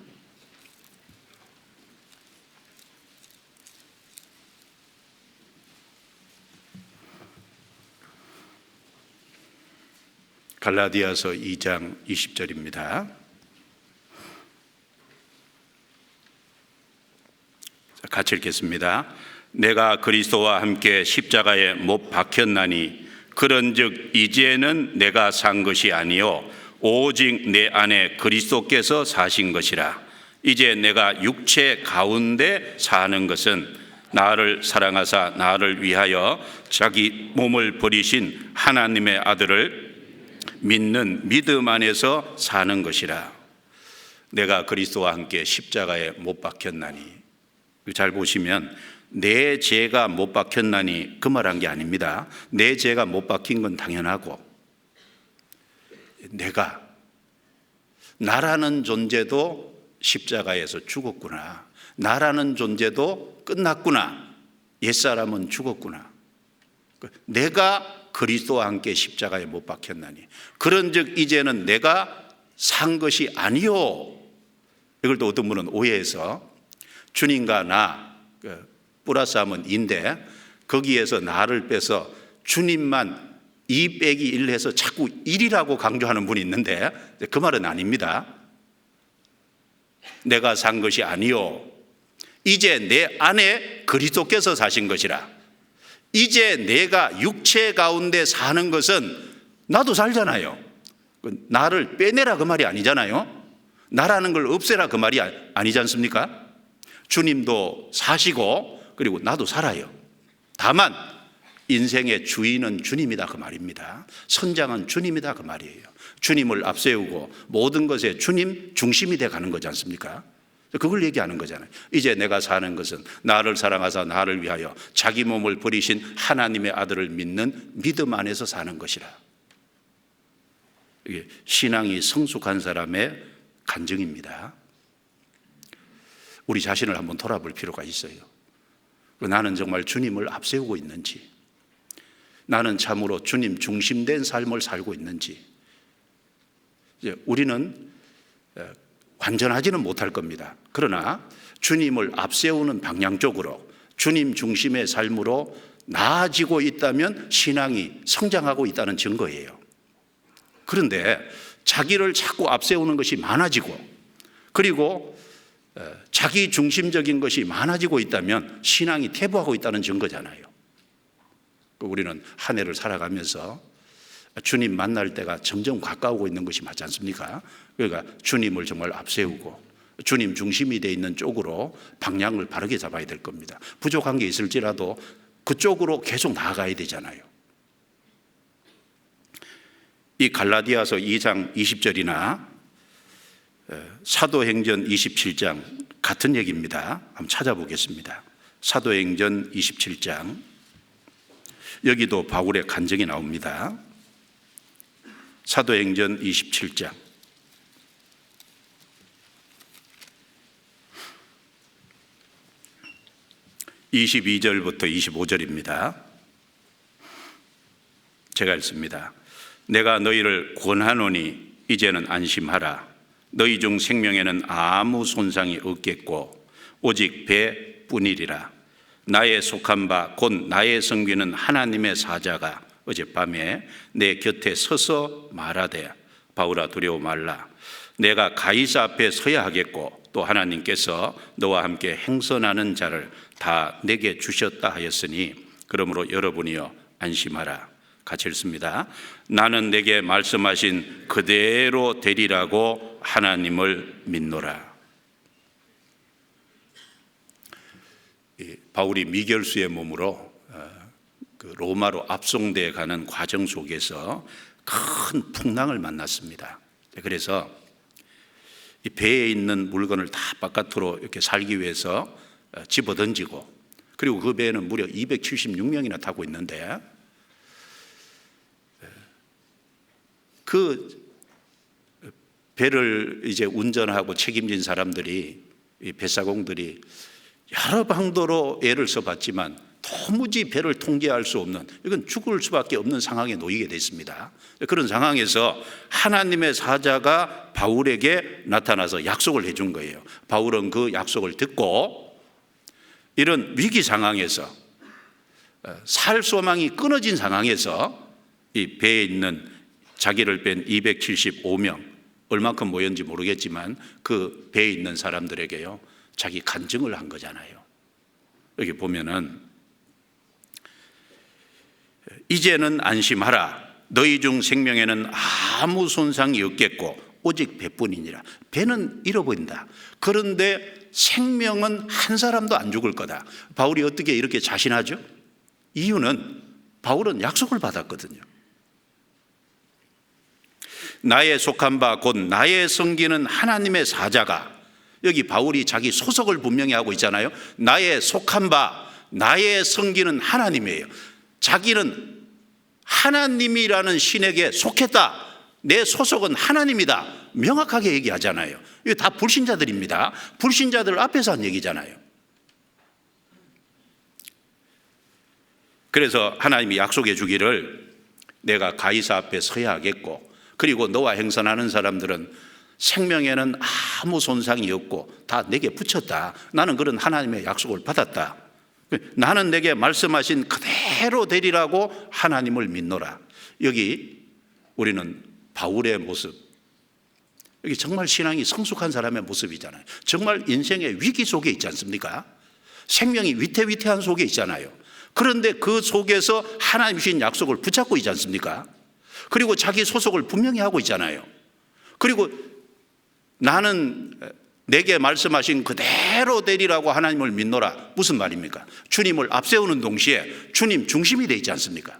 갈라디아서 2장 20절입니다. 같이 읽겠습니다. 내가 그리스도와 함께 십자가에 못 박혔나니 그런즉 이제는 내가 산 것이 아니요 오직 내 안에 그리스도께서 사신 것이라. 이제 내가 육체 가운데 사는 것은 나를 사랑하사 나를 위하여 자기 몸을 버리신 하나님의 아들을 믿는 믿음 안에서 사는 것이라. 내가 그리스도와 함께 십자가에 못 박혔나니, 잘 보시면 내 죄가 못 박혔나니 그 말한 게 아닙니다. 내 죄가 못 박힌 건 당연하고 내가 나라는 존재도 십자가에서 죽었구나, 나라는 존재도 끝났구나, 옛사람은 죽었구나, 내가 그리스도와 함께 십자가에 못 박혔나니 그런즉 이제는 내가 산 것이 아니요. 이걸 또 어떤 분은 오해해서 주님과 나 플러스 하면 인데 거기에서 나를 빼서 주님만 2 빼기 1 해서 자꾸 1이라고 강조하는 분이 있는데 그 말은 아닙니다. 내가 산 것이 아니요 이제 내 안에 그리스도께서 사신 것이라. 이제 내가 육체 가운데 사는 것은 나도 살잖아요. 나를 빼내라 그 말이 아니잖아요. 나라는 걸 없애라 그 말이 아니지 않습니까? 주님도 사시고 그리고 나도 살아요. 다만 인생의 주인은 주님이다 그 말입니다. 선장은 주님이다 그 말이에요. 주님을 앞세우고 모든 것에 주님 중심이 돼 가는 거지 않습니까? 그걸 얘기하는 거잖아요. 이제 내가 사는 것은 나를 사랑하사 나를 위하여 자기 몸을 버리신 하나님의 아들을 믿는 믿음 안에서 사는 것이라. 이게 신앙이 성숙한 사람의 간증입니다. 우리 자신을 한번 돌아볼 필요가 있어요. 나는 정말 주님을 앞세우고 있는지, 나는 참으로 주님 중심된 삶을 살고 있는지. 이제 우리는 완전하지는 못할 겁니다. 그러나 주님을 앞세우는 방향 쪽으로 주님 중심의 삶으로 나아지고 있다면 신앙이 성장하고 있다는 증거예요. 그런데 자기를 자꾸 앞세우는 것이 많아지고 그리고 자기 중심적인 것이 많아지고 있다면 신앙이 퇴보하고 있다는 증거잖아요. 우리는 한 해를 살아가면서 주님 만날 때가 점점 가까우고 있는 것이 맞지 않습니까? 그러니까 주님을 정말 앞세우고 주님 중심이 되어 있는 쪽으로 방향을 바르게 잡아야 될 겁니다. 부족한 게 있을지라도 그쪽으로 계속 나아가야 되잖아요. 이 갈라디아서 2장 20절이나 사도행전 27장 같은 얘기입니다. 한번 찾아보겠습니다. 사도행전 27장, 여기도 바울의 간증이 나옵니다. 사도행전 27장 22절부터 25절입니다. 제가 읽습니다. 내가 너희를 권하노니 이제는 안심하라. 너희 중 생명에는 아무 손상이 없겠고 오직 배뿐이리라. 나의 속한 바 곧 나의 섬기는 하나님의 사자가 어젯밤에 내 곁에 서서 말하되 바울아 두려워 말라. 내가 가이사 앞에 서야 하겠고 또 하나님께서 너와 함께 행선하는 자를 다 내게 주셨다 하였으니 그러므로 여러분이여 안심하라. 같이 읽습니다. 나는 내게 말씀하신 그대로 되리라고 하나님을 믿노라. 바울이 미결수의 몸으로 로마로 압송되어 가는 과정 속에서 큰 풍랑을 만났습니다. 그래서 이 배에 있는 물건을 다 바깥으로 이렇게 살기 위해서 집어던지고, 그리고 그 배에는 무려 276명이나 타고 있는데 그 배를 이제 운전하고 책임진 사람들이, 이 배사공들이 여러 방도로 애를 써봤지만 도무지 배를 통제할 수 없는, 이건 죽을 수밖에 없는 상황에 놓이게 됐습니다. 그런 상황에서 하나님의 사자가 바울에게 나타나서 약속을 해준 거예요. 바울은 그 약속을 듣고 이런 위기 상황에서, 살 소망이 끊어진 상황에서 이 배에 있는 자기를 뺀 275명, 얼마큼 모였는지 모르겠지만 그 배에 있는 사람들에게요, 자기 간증을 한 거잖아요. 여기 보면은 이제는 안심하라. 너희 중 생명에는 아무 손상이 없겠고 오직 배뿐이니라. 배는 잃어버린다. 그런데 생명은 한 사람도 안 죽을 거다. 바울이 어떻게 이렇게 자신하죠? 이유는 바울은 약속을 받았거든요. 나의 속한 바 곧 나의 섬기는 하나님의 사자가, 여기 바울이 자기 소속을 분명히 하고 있잖아요. 나의 속한 바, 나의 섬기는 하나님이에요. 자기는 하나님이라는 신에게 속했다. 내 소속은 하나님이다. 명확하게 얘기하잖아요. 이거 다 불신자들입니다. 불신자들 앞에서 한 얘기잖아요. 그래서 하나님이 약속해 주기를 내가 가이사 앞에 서야 하겠고, 그리고 너와 행선하는 사람들은 생명에는 아무 손상이 없고 다 내게 붙였다. 나는 그런 하나님의 약속을 받았다. 나는 내게 말씀하신 그대로 되리라고 하나님을 믿노라. 여기 우리는 바울의 모습, 여기 정말 신앙이 성숙한 사람의 모습이잖아요. 정말 인생의 위기 속에 있지 않습니까? 생명이 위태위태한 속에 있잖아요. 그런데 그 속에서 하나님 주신 약속을 붙잡고 있지 않습니까? 그리고 자기 소속을 분명히 하고 있잖아요. 그리고 나는 내게 말씀하신 그대로 되리라고 하나님을 믿노라. 무슨 말입니까? 주님을 앞세우는 동시에 주님 중심이 되어 있지 않습니까?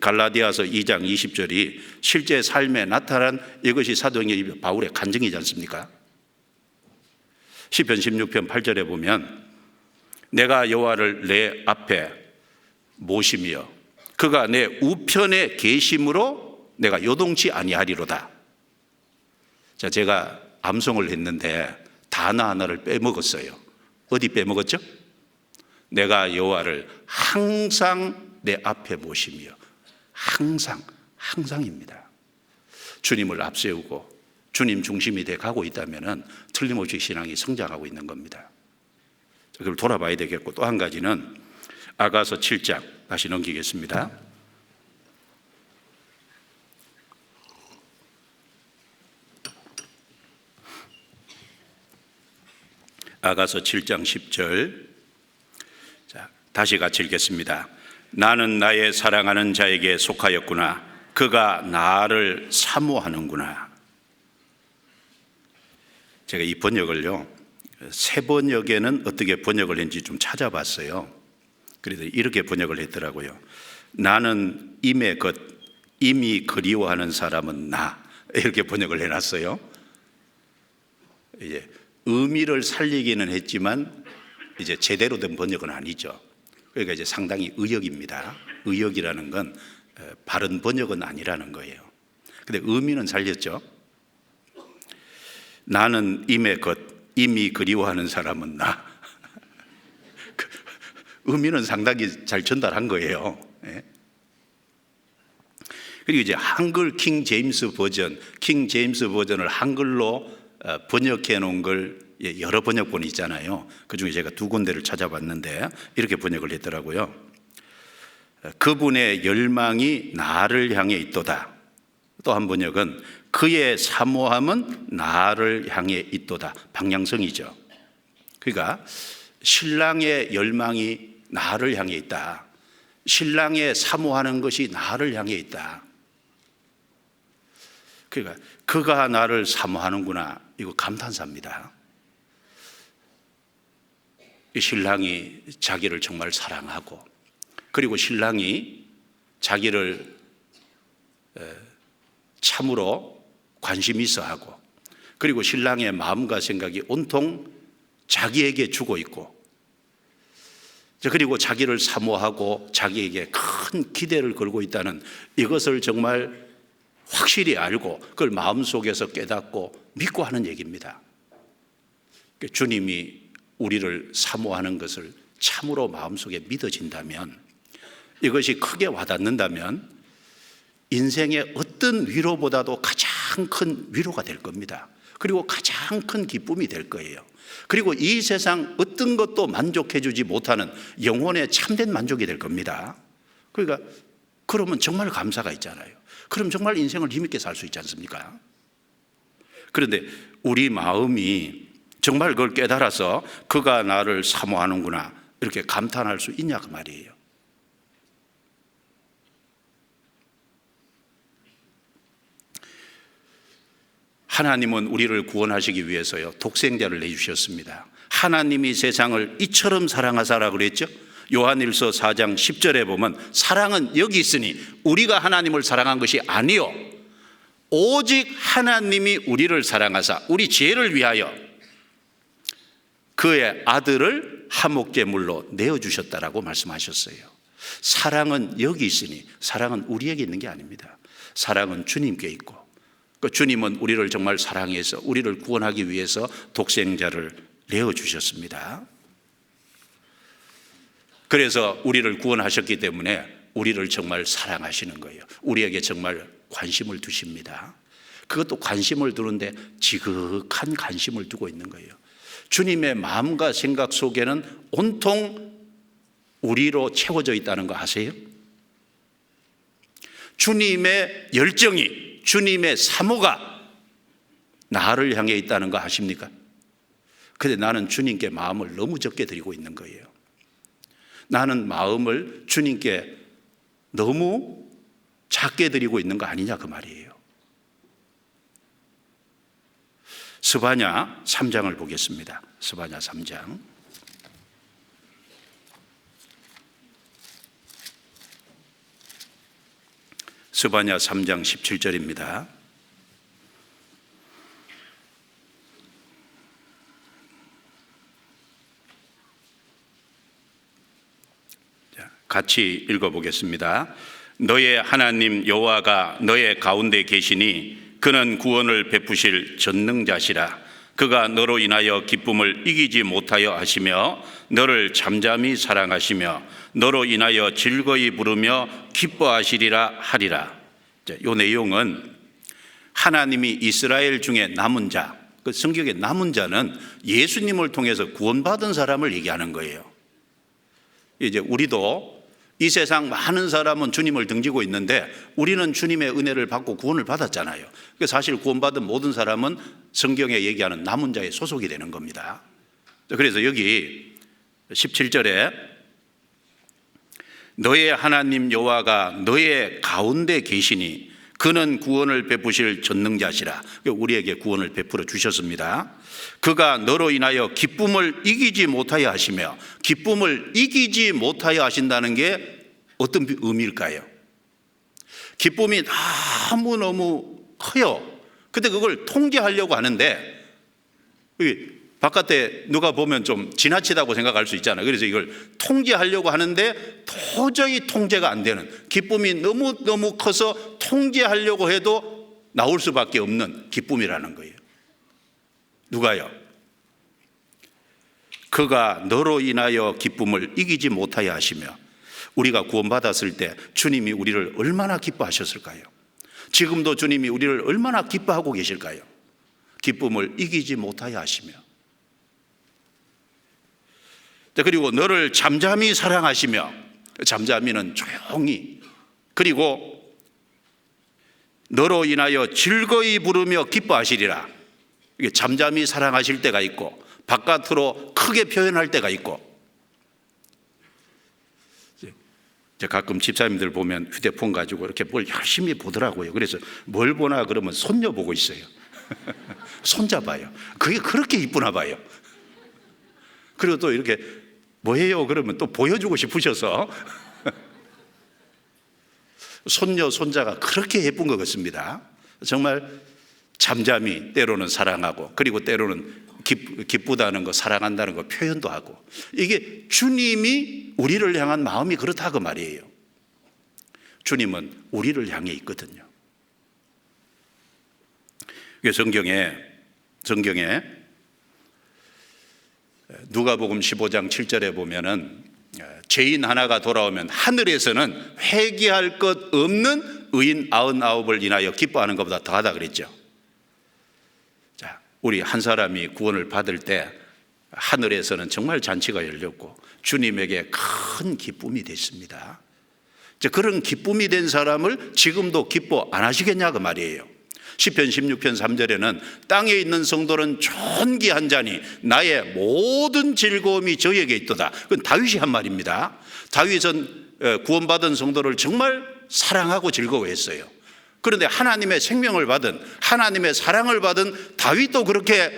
갈라디아서 2장 20절이 실제 삶에 나타난 이것이 사도행전 바울의 간증이지 않습니까? 시편 16편 8절에 보면 내가 여호와를 내 앞에 모시며 그가 내 우편에 계심으로 내가 요동치 아니하리로다. 자, 제가 암송을 했는데 단어 하나를 빼먹었어요. 어디 빼먹었죠? 내가 여호와를 항상 내 앞에 모시며. 항상입니다. 주님을 앞세우고 주님 중심이 돼 가고 있다면 틀림없이 신앙이 성장하고 있는 겁니다. 그걸 돌아봐야 되겠고, 또 한 가지는 아가서 7장 다시 넘기겠습니다. 아가서 7장 10절. 자, 다시 같이 읽겠습니다. 나는 나의 사랑하는 자에게 속하였구나. 그가 나를 사모하는구나. 제가 이 번역을요, 새 번역에는 어떻게 번역을 했는지 좀 찾아봤어요. 그래서 이렇게 번역을 했더라고요. 나는 임의 것, 임이 그리워하는 사람은 나. 이렇게 번역을 해놨어요. 이제 의미를 살리기는 했지만 이제 제대로 된 번역은 아니죠. 그러니까 이제 상당히 의역입니다. 의역이라는 건 바른 번역은 아니라는 거예요. 근데 의미는 살렸죠. 나는 임의 것, 임이 그리워하는 사람은 나. 의미는 상당히 잘 전달한 거예요. 예. 그리고 이제 한글 킹 제임스 버전을 한글로 번역해 놓은 걸 여러 번역본이 있잖아요. 그중에 제가 두 군데를 찾아봤는데 이렇게 번역을 했더라고요. 그분의 열망이 나를 향해 있도다. 또 한 번역은 그의 사모함은 나를 향해 있도다. 방향성이죠. 그러니까 신랑의 열망이 나를 향해 있다. 신랑의 사모하는 것이 나를 향해 있다. 그러니까 그가 나를 사모하는구나. 이거 감탄사입니다. 신랑이 자기를 정말 사랑하고, 그리고 신랑이 자기를 참으로 관심 있어 하고, 그리고 신랑의 마음과 생각이 온통 자기에게 주고 있고, 그리고 자기를 사모하고 자기에게 큰 기대를 걸고 있다는 이것을 정말 확실히 알고 그걸 마음속에서 깨닫고 믿고 하는 얘기입니다. 주님이 우리를 사모하는 것을 참으로 마음속에 믿어진다면, 이것이 크게 와닿는다면 인생의 어떤 위로보다도 가장 큰 위로가 될 겁니다. 그리고 가장 큰 기쁨이 될 거예요. 그리고 이 세상 어떤 것도 만족해 주지 못하는 영혼의 참된 만족이 될 겁니다. 그러니까 그러면 정말 감사가 있잖아요. 그럼 정말 인생을 힘있게 살 수 있지 않습니까? 그런데 우리 마음이 정말 그걸 깨달아서 그가 나를 사모하는구나 이렇게 감탄할 수 있냐 그 말이에요. 하나님은 우리를 구원하시기 위해서요 독생자를 내주셨습니다. 하나님이 세상을 이처럼 사랑하사라 그랬죠. 요한일서 4장 10절에 보면 사랑은 여기 있으니 우리가 하나님을 사랑한 것이 아니요 오직 하나님이 우리를 사랑하사 우리 죄를 위하여 그의 아들을 화목제물로 내어주셨다라고 말씀하셨어요. 사랑은 여기 있으니, 사랑은 우리에게 있는 게 아닙니다. 사랑은 주님께 있고, 그 주님은 우리를 정말 사랑해서 우리를 구원하기 위해서 독생자를 내어주셨습니다. 그래서 우리를 구원하셨기 때문에 우리를 정말 사랑하시는 거예요. 우리에게 정말 관심을 두십니다. 그것도 관심을 두는데 지극한 관심을 두고 있는 거예요. 주님의 마음과 생각 속에는 온통 우리로 채워져 있다는 거 아세요? 주님의 열정이, 주님의 사모가 나를 향해 있다는 거 아십니까? 그런데 나는 주님께 마음을 너무 적게 드리고 있는 거예요. 나는 마음을 주님께 너무 작게 드리고 있는 거 아니냐 그 말이에요. 스바냐 3장을 보겠습니다. 스바냐 3장. 스바냐 3장 17절입니다. 같이 읽어보겠습니다. 너의 하나님 여호와가 너의 가운데 계시니 그는 구원을 베푸실 전능자시라. 그가 너로 인하여 기쁨을 이기지 못하여 하시며 너를 잠잠히 사랑하시며 너로 인하여 즐거이 부르며 기뻐하시리라 하리라. 이 내용은 하나님이 이스라엘 중에 남은 자, 그 성경의 남은 자는 예수님을 통해서 구원받은 사람을 얘기하는 거예요. 이제 우리도 이 세상 많은 사람은 주님을 등지고 있는데 우리는 주님의 은혜를 받고 구원을 받았잖아요. 사실 구원받은 모든 사람은 성경에 얘기하는 남은 자에 소속이 되는 겁니다. 그래서 여기 17절에 너의 하나님 여호와가 너의 가운데 계시니 그는 구원을 베푸실 전능자시라. 우리에게 구원을 베풀어 주셨습니다. 그가 너로 인하여 기쁨을 이기지 못하여 하시며, 기쁨을 이기지 못하여 하신다는 게 어떤 의미일까요? 기쁨이 너무너무 커요. 근데 그걸 통제하려고 하는데 바깥에 누가 보면 좀 지나치다고 생각할 수 있잖아요. 그래서 이걸 통제하려고 하는데 도저히 통제가 안 되는, 기쁨이 너무너무 커서 통제하려고 해도 나올 수밖에 없는 기쁨이라는 거예요. 누가요? 그가 너로 인하여 기쁨을 이기지 못하여 하시며. 우리가 구원받았을 때 주님이 우리를 얼마나 기뻐하셨을까요? 지금도 주님이 우리를 얼마나 기뻐하고 계실까요? 기쁨을 이기지 못하여 하시며. 그리고 너를 잠잠히 사랑하시며. 잠잠히는 조용히. 그리고 너로 인하여 즐거이 부르며 기뻐하시리라. 이게 잠잠히 사랑하실 때가 있고 바깥으로 크게 표현할 때가 있고. 가끔 집사님들 보면 휴대폰 가지고 이렇게 뭘 열심히 보더라고요. 그래서 뭘 보나 그러면 손녀 보고 있어요. 손잡아요. 그게 그렇게 이쁘나 봐요. 그리고 또 이렇게 뭐해요? 그러면 또 보여주고 싶으셔서 손녀, 손자가 그렇게 예쁜 것 같습니다. 정말 잠잠히 때로는 사랑하고, 그리고 때로는 기쁘다는 거, 사랑한다는 거 표현도 하고. 이게 주님이 우리를 향한 마음이 그렇다고 말이에요. 주님은 우리를 향해 있거든요. 성경에 누가복음 15장 7절에 보면은 죄인 하나가 돌아오면 하늘에서는 회개할 것 없는 의인 99을 인하여 기뻐하는 것보다 더하다 그랬죠. 자, 우리 한 사람이 구원을 받을 때 하늘에서는 정말 잔치가 열렸고 주님에게 큰 기쁨이 됐습니다. 그런 기쁨이 된 사람을 지금도 기뻐 안 하시겠냐고 말이에요. 시편 16편 3절에는 땅에 있는 성도는 존귀한 자니 나의 모든 즐거움이 저에게 있도다. 그건 다윗이 한 말입니다. 다윗은 구원받은 성도를 정말 사랑하고 즐거워했어요. 그런데 하나님의 생명을 받은, 하나님의 사랑을 받은 다윗도 그렇게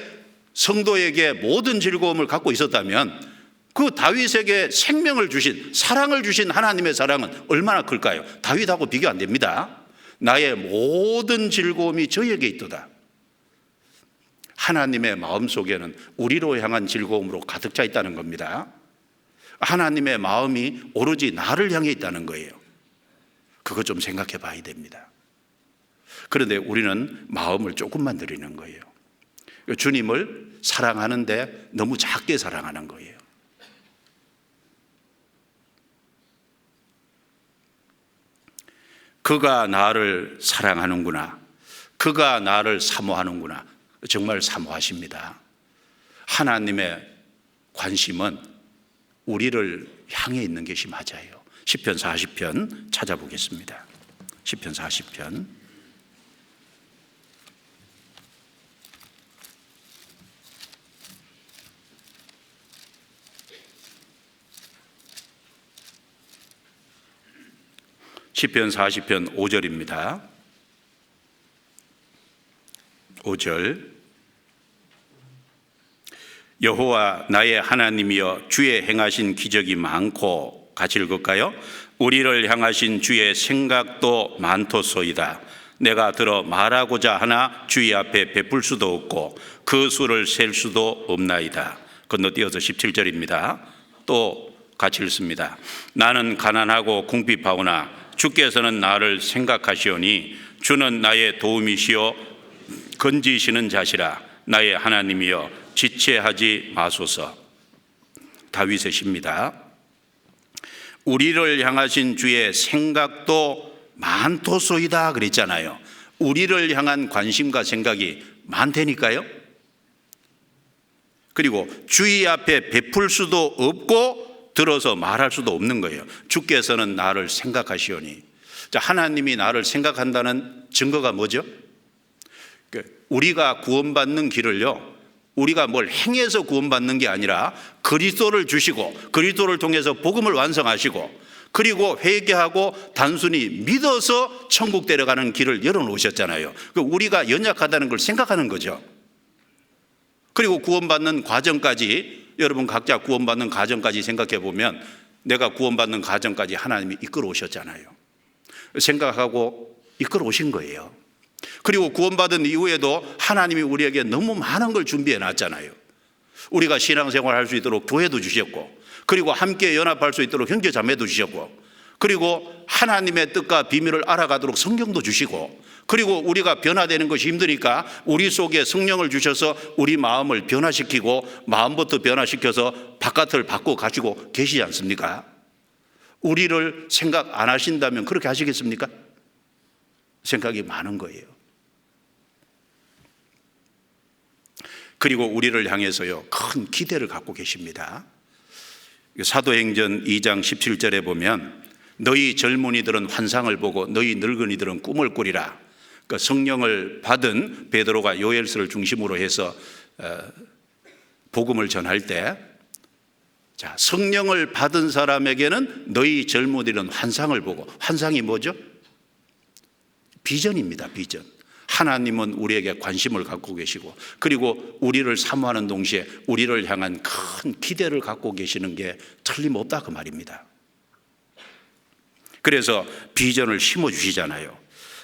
성도에게 모든 즐거움을 갖고 있었다면 그 다윗에게 생명을 주신, 사랑을 주신 하나님의 사랑은 얼마나 클까요? 다윗하고 비교 안 됩니다. 나의 모든 즐거움이 저에게 있도다. 하나님의 마음속에는 우리로 향한 즐거움으로 가득 차 있다는 겁니다. 하나님의 마음이 오로지 나를 향해 있다는 거예요. 그거 좀 생각해 봐야 됩니다. 그런데 우리는 마음을 조금만 들이는 거예요. 주님을 사랑하는데 너무 작게 사랑하는 거예요. 그가 나를 사랑하는구나. 그가 나를 사모하는구나. 정말 사모하십니다. 하나님의 관심은 우리를 향해 있는 것이 맞아요. 시편 40편 찾아보겠습니다. 시편 40편. 시편 40편 5절입니다. 5절. 여호와 나의 하나님이여 주의 행하신 기적이 많고 같이 읽을까요? 우리를 향하신 주의 생각도 많도소이다. 내가 들어 말하고자 하나 주의 앞에 베풀 수도 없고 그 수를 셀 수도 없나이다. 건너뛰어서 17절입니다. 또 같이 읽습니다. 나는 가난하고 궁핍하오나 주께서는 나를 생각하시오니 주는 나의 도움이시요 건지시는 자시라. 나의 하나님이여 지체하지 마소서. 다윗의 시입니다. 우리를 향하신 주의 생각도 많도소이다 그랬잖아요. 우리를 향한 관심과 생각이 많다니까요. 그리고 주의 앞에 베풀 수도 없고 들어서 말할 수도 없는 거예요. 주께서는 나를 생각하시오니. 자, 하나님이 나를 생각한다는 증거가 뭐죠? 우리가 구원받는 길을요, 우리가 뭘 행해서 구원받는 게 아니라 그리스도를 주시고 그리스도를 통해서 복음을 완성하시고 그리고 회개하고 단순히 믿어서 천국 데려가는 길을 열어놓으셨잖아요. 우리가 연약하다는 걸 생각하는 거죠. 그리고 구원받는 과정까지, 여러분 각자 구원받는 과정까지 생각해 보면 내가 구원받는 과정까지 하나님이 이끌어 오셨잖아요. 생각하고 이끌어 오신 거예요. 그리고 구원받은 이후에도 하나님이 우리에게 너무 많은 걸 준비해 놨잖아요. 우리가 신앙생활 할 수 있도록 교회도 주셨고, 그리고 함께 연합할 수 있도록 형제 자매도 주셨고, 그리고 하나님의 뜻과 비밀을 알아가도록 성경도 주시고, 그리고 우리가 변화되는 것이 힘드니까 우리 속에 성령을 주셔서 우리 마음을 변화시키고 마음부터 변화시켜서 바깥을 바꿔 가지고 계시지 않습니까? 우리를 생각 안 하신다면 그렇게 하시겠습니까? 생각이 많은 거예요. 그리고 우리를 향해서요, 큰 기대를 갖고 계십니다. 사도행전 2장 17절에 보면 너희 젊은이들은 환상을 보고 너희 늙은이들은 꿈을 꾸리라. 그러니까 성령을 받은 베드로가 요엘서를 중심으로 해서 복음을 전할 때, 자, 성령을 받은 사람에게는 너희 젊은이들은 환상을 보고, 환상이 뭐죠? 비전입니다. 비전. 하나님은 우리에게 관심을 갖고 계시고, 그리고 우리를 사모하는 동시에 우리를 향한 큰 기대를 갖고 계시는 게 틀림없다 그 말입니다. 그래서 비전을 심어주시잖아요.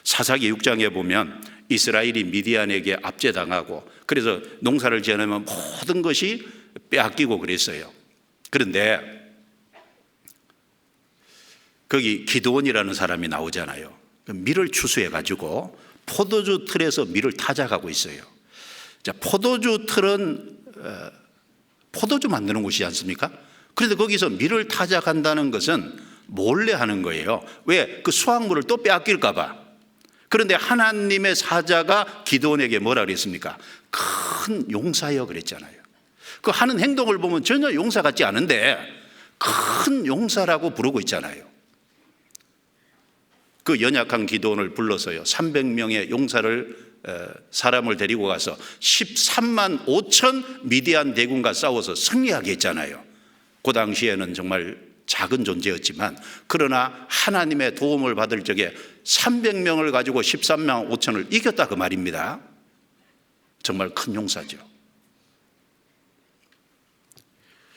사사기 6장에 보면 이스라엘이 미디안에게 압제당하고, 그래서 농사를 지어내면 모든 것이 빼앗기고 그랬어요. 그런데 거기 기드온이라는 사람이 나오잖아요. 밀을 추수해 가지고 포도주 틀에서 밀을 타작하고 있어요. 자, 포도주 틀은 포도주 만드는 곳이지 않습니까? 그런데 거기서 밀을 타작한다는 것은 몰래 하는 거예요. 왜? 그 수확물을 또 빼앗길까 봐. 그런데 하나님의 사자가 기드온에게 뭐라 그랬습니까? 큰 용사여 그랬잖아요. 그 하는 행동을 보면 전혀 용사 같지 않은데 큰 용사라고 부르고 있잖아요. 그 연약한 기드온을 불러서요, 300명의 용사를 사람을 데리고 가서 13만 5천 미디안 대군과 싸워서 승리하게 했잖아요. 그 당시에는 정말 작은 존재였지만, 그러나 하나님의 도움을 받을 적에 300명을 가지고 13만 5천을 이겼다 그 말입니다. 정말 큰 용사죠.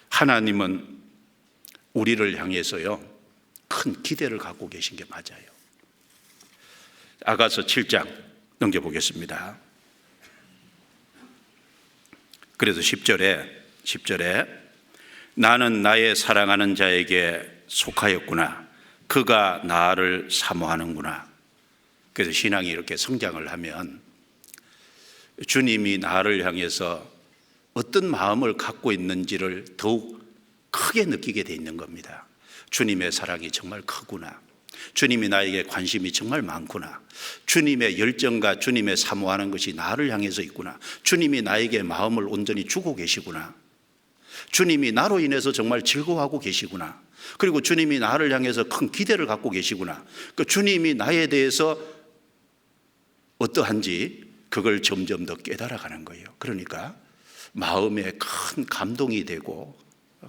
하나님은 우리를 향해서요, 큰 기대를 갖고 계신 게 맞아요. 아가서 7장 넘겨보겠습니다. 그래서 10절에 나는 나의 사랑하는 자에게 속하였구나. 그가 나를 사모하는구나. 그래서 신앙이 이렇게 성장을 하면 주님이 나를 향해서 어떤 마음을 갖고 있는지를 더욱 크게 느끼게 돼 있는 겁니다. 주님의 사랑이 정말 크구나. 주님이 나에게 관심이 정말 많구나. 주님의 열정과 주님의 사모하는 것이 나를 향해서 있구나. 주님이 나에게 마음을 온전히 주고 계시구나. 주님이 나로 인해서 정말 즐거워하고 계시구나. 그리고 주님이 나를 향해서 큰 기대를 갖고 계시구나. 그 주님이 나에 대해서 어떠한지 그걸 점점 더 깨달아가는 거예요. 그러니까 마음에 큰 감동이 되고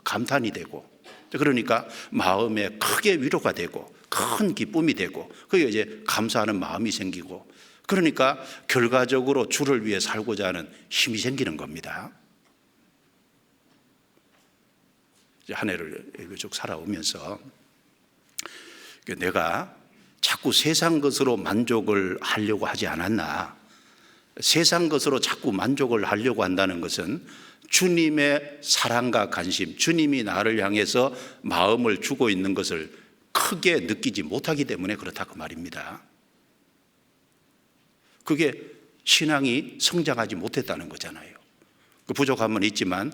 감탄이 되고, 그러니까 마음에 크게 위로가 되고 큰 기쁨이 되고, 그게 이제 감사하는 마음이 생기고, 그러니까 결과적으로 주를 위해 살고자 하는 힘이 생기는 겁니다. 한 해를 쭉 살아오면서 내가 자꾸 세상 것으로 만족을 하려고 하지 않았나. 세상 것으로 자꾸 만족을 하려고 한다는 것은 주님의 사랑과 관심, 주님이 나를 향해서 마음을 주고 있는 것을 크게 느끼지 못하기 때문에 그렇다 그 말입니다. 그게 신앙이 성장하지 못했다는 거잖아요. 그 부족함은 있지만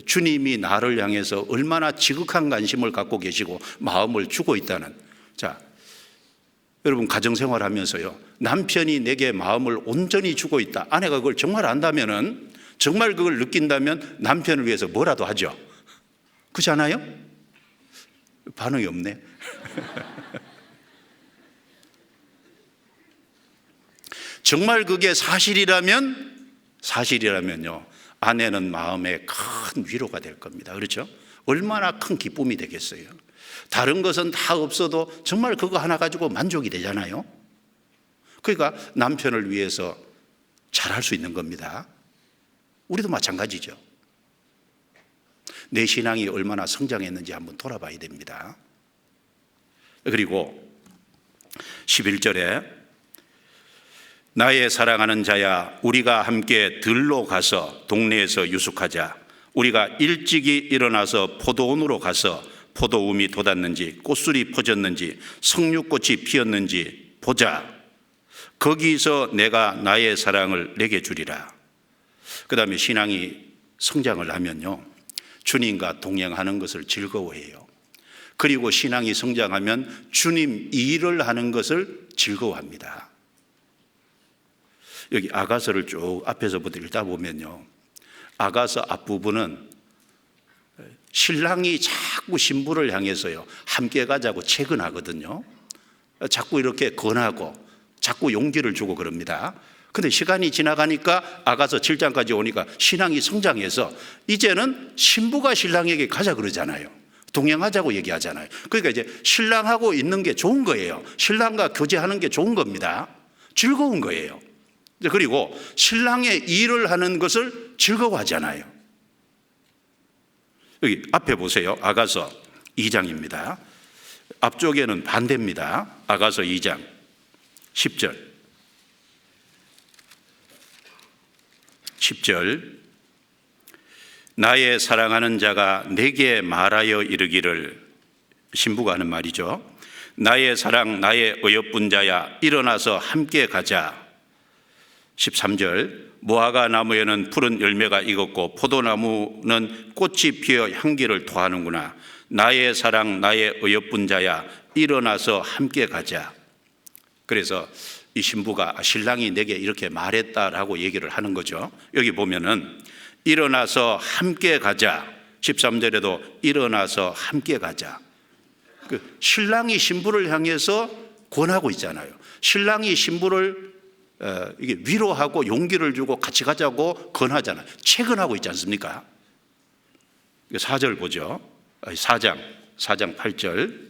주님이 나를 향해서 얼마나 지극한 관심을 갖고 계시고 마음을 주고 있다는, 자, 여러분 가정생활 하면서요, 남편이 내게 마음을 온전히 주고 있다, 아내가 그걸 정말 안다면은, 정말 그걸 느낀다면 남편을 위해서 뭐라도 하죠. 그렇지 않아요? 반응이 없네. 정말 그게 사실이라면요, 아내는 마음에 큰 위로가 될 겁니다. 그렇죠? 얼마나 큰 기쁨이 되겠어요. 다른 것은 다 없어도 정말 그거 하나 가지고 만족이 되잖아요. 그러니까 남편을 위해서 잘할 수 있는 겁니다. 우리도 마찬가지죠. 내 신앙이 얼마나 성장했는지 한번 돌아봐야 됩니다. 그리고 11절에 나의 사랑하는 자야, 우리가 함께 들로 가서 동네에서 유숙하자. 우리가 일찍이 일어나서 포도원으로 가서 포도움이 돋았는지 꽃술이 퍼졌는지 석류꽃이 피었는지 보자. 거기서 내가 나의 사랑을 내게 주리라. 그 다음에 신앙이 성장을 하면요, 주님과 동행하는 것을 즐거워해요. 그리고 신앙이 성장하면 주님 일을 하는 것을 즐거워합니다. 여기 아가서를 쭉 앞에서부터 읽다 보면요, 아가서 앞부분은 신랑이 자꾸 신부를 향해서요, 함께 가자고 채근하거든요. 자꾸 이렇게 권하고 자꾸 용기를 주고 그럽니다. 근데 시간이 지나가니까 아가서 7장까지 오니까 신앙이 성장해서 이제는 신부가 신랑에게 가자 그러잖아요. 동행하자고 얘기하잖아요. 그러니까 이제 신랑하고 있는 게 좋은 거예요. 신랑과 교제하는 게 좋은 겁니다. 즐거운 거예요. 그리고 신랑의 일을 하는 것을 즐거워하잖아요. 여기 앞에 보세요. 아가서 2장입니다. 앞쪽에는 반대입니다. 아가서 2장 10절. 10절. 나의 사랑하는 자가 내게 말하여 이르기를, 신부가 하는 말이죠. 나의 사랑 나의 어여쁜 자야, 일어나서 함께 가자. 13절. 무화과 나무에는 푸른 열매가 익었고 포도나무는 꽃이 피어 향기를 토하는구나. 나의 사랑 나의 어여쁜 자야, 일어나서 함께 가자. 그래서 이 신부가 신랑이 내게 이렇게 말했다라고 얘기를 하는 거죠. 여기 보면은 일어나서 함께 가자. 13절에도 일어나서 함께 가자. 신랑이 신부를 향해서 권하고 있잖아요. 신랑이 신부를 이게 위로하고 용기를 주고 같이 가자고 권하잖아요. 채근하고 있지 않습니까? 4절 보죠. 4장 8절.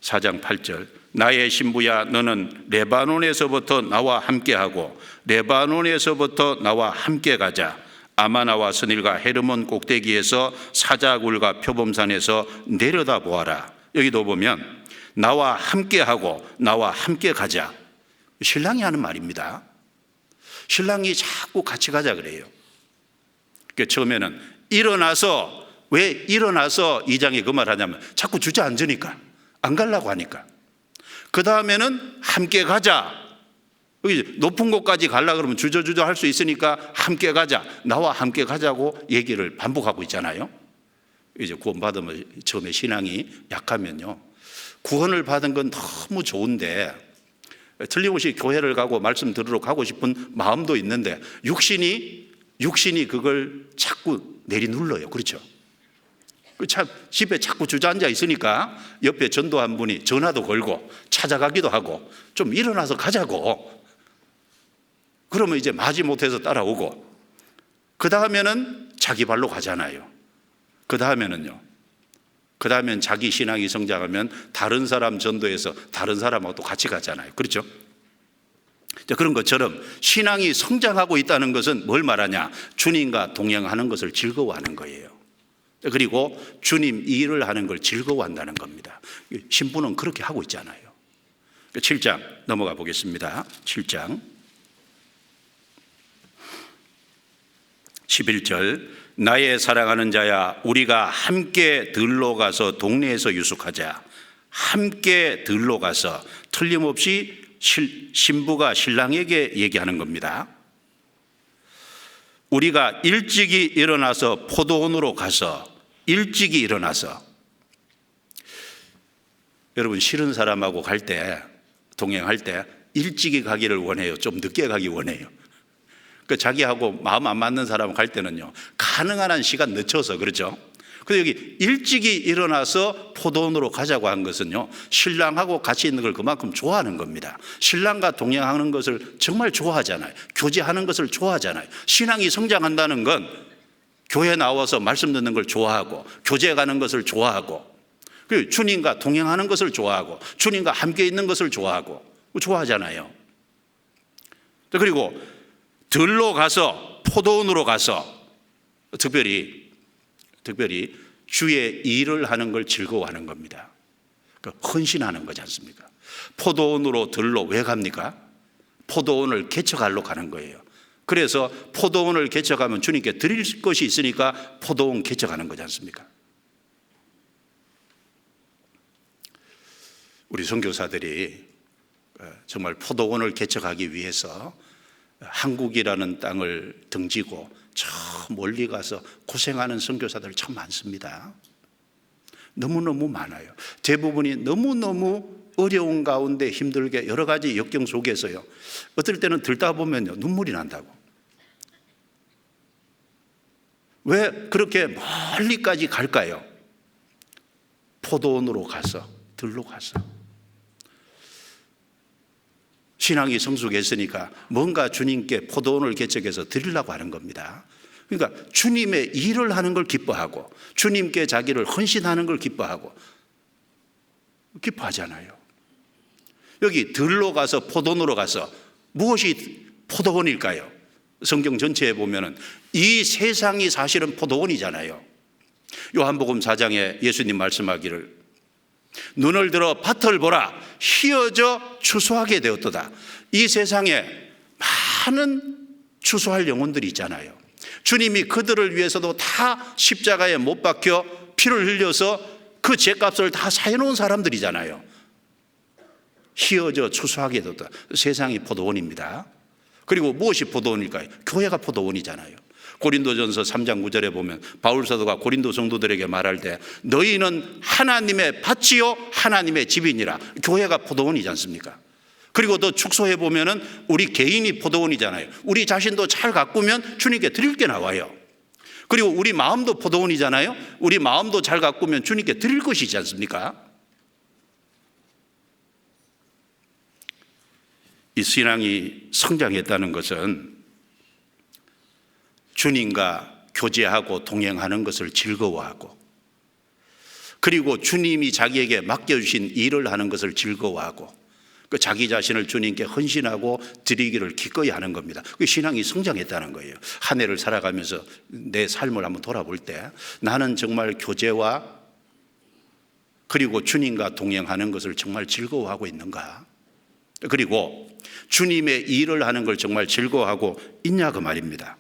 4장 8절. 나의 신부야, 너는 레바논에서부터 나와 함께하고 레바논에서부터 나와 함께 가자. 아마나와 스닐과 헤르몬 꼭대기에서 사자굴과 표범산에서 내려다 보아라. 여기도 보면 나와 함께하고 나와 함께 가자. 신랑이 하는 말입니다. 신랑이 자꾸 같이 가자 그래요. 그러니까 처음에는 일어나서, 왜 일어나서 2장에 그 말 하냐면 자꾸 주저앉으니까, 안 가려고 하니까. 그 다음에는 함께 가자. 여기 높은 곳까지 가려고 그러면 주저주저 할 수 있으니까 함께 가자. 나와 함께 가자고 얘기를 반복하고 있잖아요. 이제 구원받으면 처음에 신앙이 약하면요, 구원을 받은 건 너무 좋은데 틀림없이 교회를 가고 말씀 들으러 가고 싶은 마음도 있는데 육신이 그걸 자꾸 내리눌러요. 그렇죠? 참 집에 자꾸 주저앉아 있으니까 옆에 전도한 분이 전화도 걸고 찾아가기도 하고 좀 일어나서 가자고. 그러면 이제 마지못해서 따라오고, 그 다음에는 자기 발로 가잖아요. 그 다음에는 자기 신앙이 성장하면 다른 사람 전도해서 다른 사람하고 또 같이 가잖아요. 그렇죠? 그런 것처럼 신앙이 성장하고 있다는 것은 뭘 말하냐? 주님과 동행하는 것을 즐거워하는 거예요. 그리고 주님 일을 하는 걸 즐거워한다는 겁니다. 신부는 그렇게 하고 있잖아요. 7장 넘어가 보겠습니다. 7장 11절. 나의 사랑하는 자야, 우리가 함께 들로 가서 동네에서 유숙하자. 함께 들로 가서, 틀림없이 신부가 신랑에게 얘기하는 겁니다. 우리가 일찍이 일어나서 포도원으로 가서, 일찍이 일어나서. 여러분, 싫은 사람하고 갈 때, 동행할 때 일찍이 가기를 원해요? 좀 늦게 가기 원해요? 자기하고 마음 안 맞는 사람 갈 때는요, 가능한 한 시간 늦춰서, 그렇죠? 근데 여기 일찍이 일어나서 포도원으로 가자고 한 것은요, 신랑하고 같이 있는 걸 그만큼 좋아하는 겁니다. 신랑과 동행하는 것을 정말 좋아하잖아요. 교제하는 것을 좋아하잖아요. 신앙이 성장한다는 건 교회 나와서 말씀 듣는 걸 좋아하고, 교제 가는 것을 좋아하고, 그리고 주님과 동행하는 것을 좋아하고, 주님과 함께 있는 것을 좋아하잖아요. 그리고 들로 가서, 포도원으로 가서 특별히 주의 일을 하는 걸 즐거워하는 겁니다. 헌신하는 거지 않습니까? 포도원으로 들로 왜 갑니까? 포도원을 개척하러 가는 거예요. 그래서 포도원을 개척하면 주님께 드릴 것이 있으니까 포도원 개척하는 거지 않습니까? 우리 선교사들이 정말 포도원을 개척하기 위해서 한국이라는 땅을 등지고 저 멀리 가서 고생하는 선교사들 참 많습니다. 너무너무 많아요. 대부분이 너무너무 어려운 가운데 힘들게 여러 가지 역경 속에서요, 어떨 때는 들다 보면요 눈물이 난다고. 왜 그렇게 멀리까지 갈까요? 포도원으로 가서, 들로 가서. 신앙이 성숙했으니까 뭔가 주님께 포도원을 개척해서 드리려고 하는 겁니다. 그러니까 주님의 일을 하는 걸 기뻐하고 주님께 자기를 헌신하는 걸 기뻐하잖아요. 여기 들로 가서 포도원으로 가서 무엇이 포도원일까요? 성경 전체에 보면은 이 세상이 사실은 포도원이잖아요. 요한복음 4장에 예수님 말씀하기를 눈을 들어 밭을 보라 휘어져 추수하게 되었도다. 이 세상에 많은 추수할 영혼들이 있잖아요. 주님이 그들을 위해서도 다 십자가에 못 박혀 피를 흘려서 그 죄값을 다 사해놓은 사람들이잖아요. 휘어져 추수하게 되었다. 세상이 포도원입니다. 그리고 무엇이 포도원일까요? 교회가 포도원이잖아요. 고린도전서 3장 9절에 보면 바울 사도가 고린도 성도들에게 말할 때 너희는 하나님의 밭이요 하나님의 집이니라. 교회가 포도원이지 않습니까? 그리고 더 축소해 보면은 우리 개인이 포도원이잖아요. 우리 자신도 잘 가꾸면 주님께 드릴 게 나와요. 그리고 우리 마음도 포도원이잖아요. 우리 마음도 잘 가꾸면 주님께 드릴 것이지 않습니까? 이 신앙이 성장했다는 것은 주님과 교제하고 동행하는 것을 즐거워하고, 그리고 주님이 자기에게 맡겨주신 일을 하는 것을 즐거워하고, 그 자기 자신을 주님께 헌신하고 드리기를 기꺼이 하는 겁니다. 그 신앙이 성장했다는 거예요. 한 해를 살아가면서 내 삶을 한번 돌아볼 때 나는 정말 교제와 그리고 주님과 동행하는 것을 정말 즐거워하고 있는가? 그리고 주님의 일을 하는 걸 정말 즐거워하고 있냐 그 말입니다.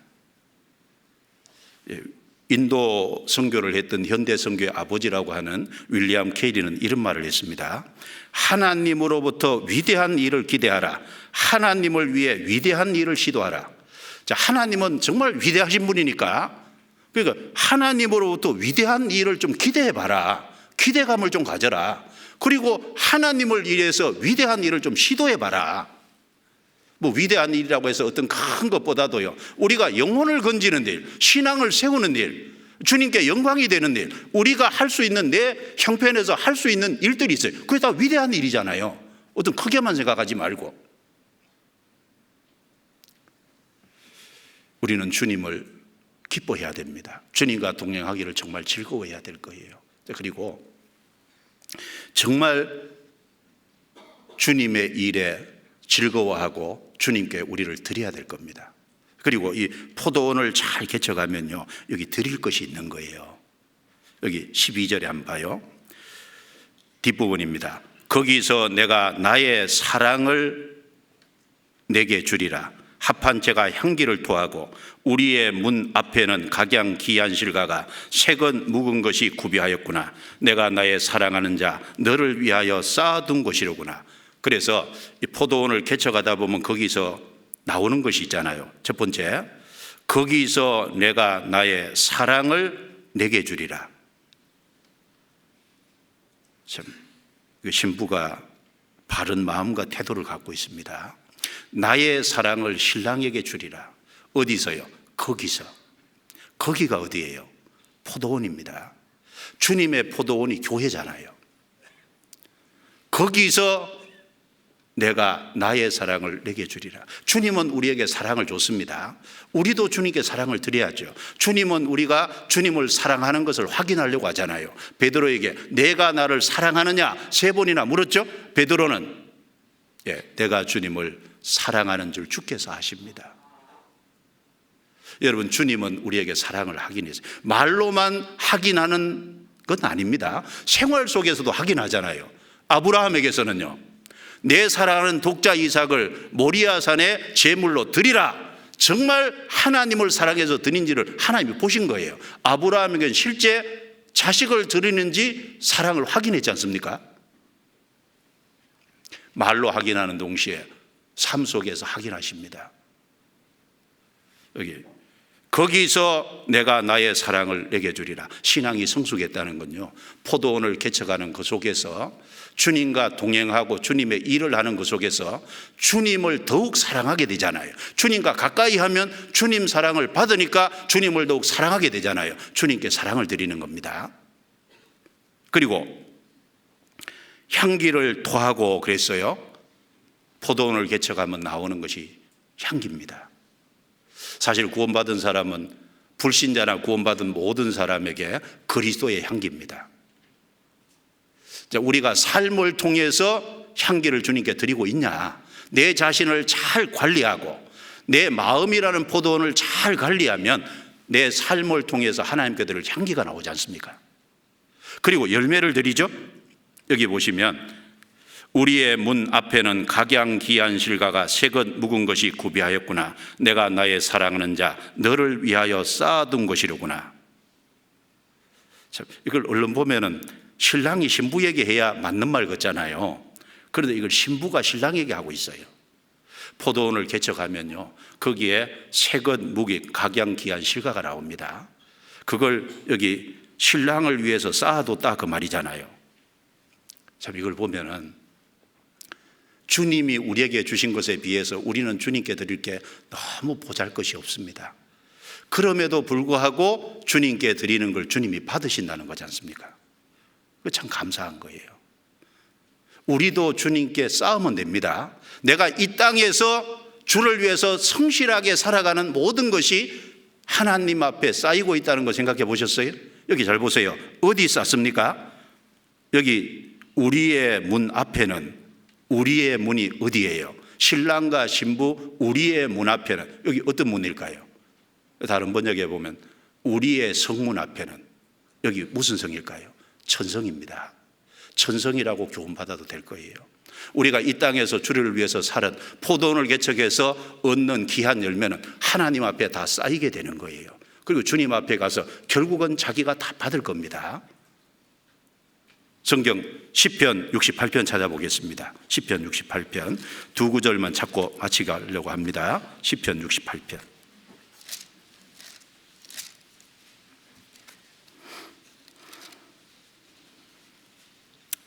인도 선교를 했던 현대 선교의 아버지라고 하는 윌리엄 케이리는 이런 말을 했습니다. 하나님으로부터 위대한 일을 기대하라. 하나님을 위해 위대한 일을 시도하라. 자, 하나님은 정말 위대하신 분이니까, 그러니까 하나님으로부터 위대한 일을 좀 기대해 봐라. 기대감을 좀 가져라. 그리고 하나님을 위해서 위대한 일을 좀 시도해 봐라. 뭐 위대한 일이라고 해서 어떤 큰 것보다도요, 우리가 영혼을 건지는 일, 신앙을 세우는 일, 주님께 영광이 되는 일, 우리가 할 수 있는 내 형편에서 할 수 있는 일들이 있어요. 그게 다 위대한 일이잖아요. 어떤 크게만 생각하지 말고. 우리는 주님을 기뻐해야 됩니다. 주님과 동행하기를 정말 즐거워해야 될 거예요. 그리고 정말 주님의 일에 즐거워하고 주님께 우리를 드려야 될 겁니다. 그리고 이 포도원을 잘 개척하면요, 여기 드릴 것이 있는 거예요. 여기 12절에 한번 봐요. 뒷부분입니다. 거기서 내가 나의 사랑을 내게 주리라. 합한 채가 향기를 토하고 우리의 문 앞에는 각양 귀한 실과가 색은 묵은 것이 구비하였구나. 내가 나의 사랑하는 자 너를 위하여 쌓아둔 곳이로구나. 그래서 이 포도원을 개척하다 보면 거기서 나오는 것이 있잖아요. 첫 번째, 거기서 내가 나의 사랑을 내게 주리라. 참, 신부가 바른 마음과 태도를 갖고 있습니다. 나의 사랑을 신랑에게 주리라. 어디서요? 거기서. 거기가 어디예요? 포도원입니다. 주님의 포도원이 교회잖아요. 거기서 내가 나의 사랑을 내게 주리라. 주님은 우리에게 사랑을 줬습니다. 우리도 주님께 사랑을 드려야죠. 주님은 우리가 주님을 사랑하는 것을 확인하려고 하잖아요. 베드로에게 내가 나를 사랑하느냐 3번이나 물었죠. 베드로는 내가 주님을 사랑하는 줄 주께서 아십니다. 여러분, 주님은 우리에게 사랑을 확인해서 말로만 확인하는 건 아닙니다. 생활 속에서도 확인하잖아요. 아브라함에게서는요, 내 사랑하는 독자 이삭을 모리아산에 제물로 드리라. 정말 하나님을 사랑해서 드린지를 하나님이 보신 거예요. 아브라함에게는 실제 자식을 드리는지 사랑을 확인했지 않습니까? 말로 확인하는 동시에 삶 속에서 확인하십니다. 거기서 내가 나의 사랑을 내게 주리라. 신앙이 성숙했다는 건요, 포도원을 개척하는 그 속에서 주님과 동행하고 주님의 일을 하는 그 속에서 주님을 더욱 사랑하게 되잖아요. 주님과 가까이 하면 주님 사랑을 받으니까 주님을 더욱 사랑하게 되잖아요. 주님께 사랑을 드리는 겁니다. 그리고 향기를 토하고 그랬어요. 포도원을 개척하면 나오는 것이 향기입니다. 사실 구원받은 사람은 불신자나 구원받은 모든 사람에게 그리스도의 향기입니다. 우리가 삶을 통해서 향기를 주님께 드리고 있냐, 내 자신을 잘 관리하고 내 마음이라는 포도원을 잘 관리하면 내 삶을 통해서 하나님께 드릴 향기가 나오지 않습니까? 그리고 열매를 드리죠. 여기 보시면 우리의 문 앞에는 각양기한 실과가 새것 묵은 것이 구비하였구나. 내가 나의 사랑하는 자 너를 위하여 쌓아둔 것이로구나. 이걸 얼른 보면은 신랑이 신부에게 해야 맞는 말 같잖아요. 그런데 이걸 신부가 신랑에게 하고 있어요. 포도원을 개척하면요, 거기에 새것 묵은 각양기한 실과가 나옵니다. 그걸 여기 신랑을 위해서 쌓아뒀다 그 말이잖아요. 참, 이걸 보면은 주님이 우리에게 주신 것에 비해서 우리는 주님께 드릴 게 너무 보잘것이 없습니다. 그럼에도 불구하고 주님께 드리는 걸 주님이 받으신다는 거지 않습니까? 그거 참 감사한 거예요. 우리도 주님께 쌓으면 됩니다. 내가 이 땅에서 주를 위해서 성실하게 살아가는 모든 것이 하나님 앞에 쌓이고 있다는 거 생각해 보셨어요? 여기 잘 보세요. 어디 쌓습니까? 여기 우리의 문 앞에는, 우리의 문이 어디예요? 신랑과 신부 우리의 문 앞에는 여기 어떤 문일까요? 다른 번역에 보면 우리의 성문 앞에는 여기 무슨 성일까요? 천성입니다. 천성이라고 교훈받아도 될 거예요. 우리가 이 땅에서 주를 위해서 살은 포도원을 개척해서 얻는 귀한 열매는 하나님 앞에 다 쌓이게 되는 거예요. 그리고 주님 앞에 가서 결국은 자기가 다 받을 겁니다. 성경 시편 68편 찾아보겠습니다. 시편 68편 두 구절만 찾고 마치려고 합니다. 시편 68편.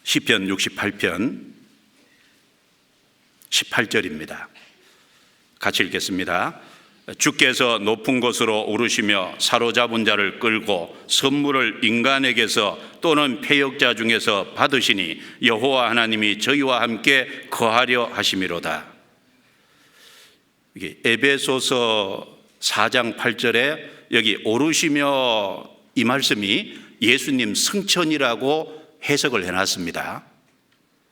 시편 68편 18절입니다. 같이 읽겠습니다. 주께서 높은 곳으로 오르시며 사로잡은 자를 끌고 선물을 인간에게서 또는 패역자 중에서 받으시니 여호와 하나님이 저희와 함께 거하려 하심이로다. 이게 에베소서 4장 8절에 여기 오르시며 이 말씀이 예수님 승천이라고 해석을 해놨습니다.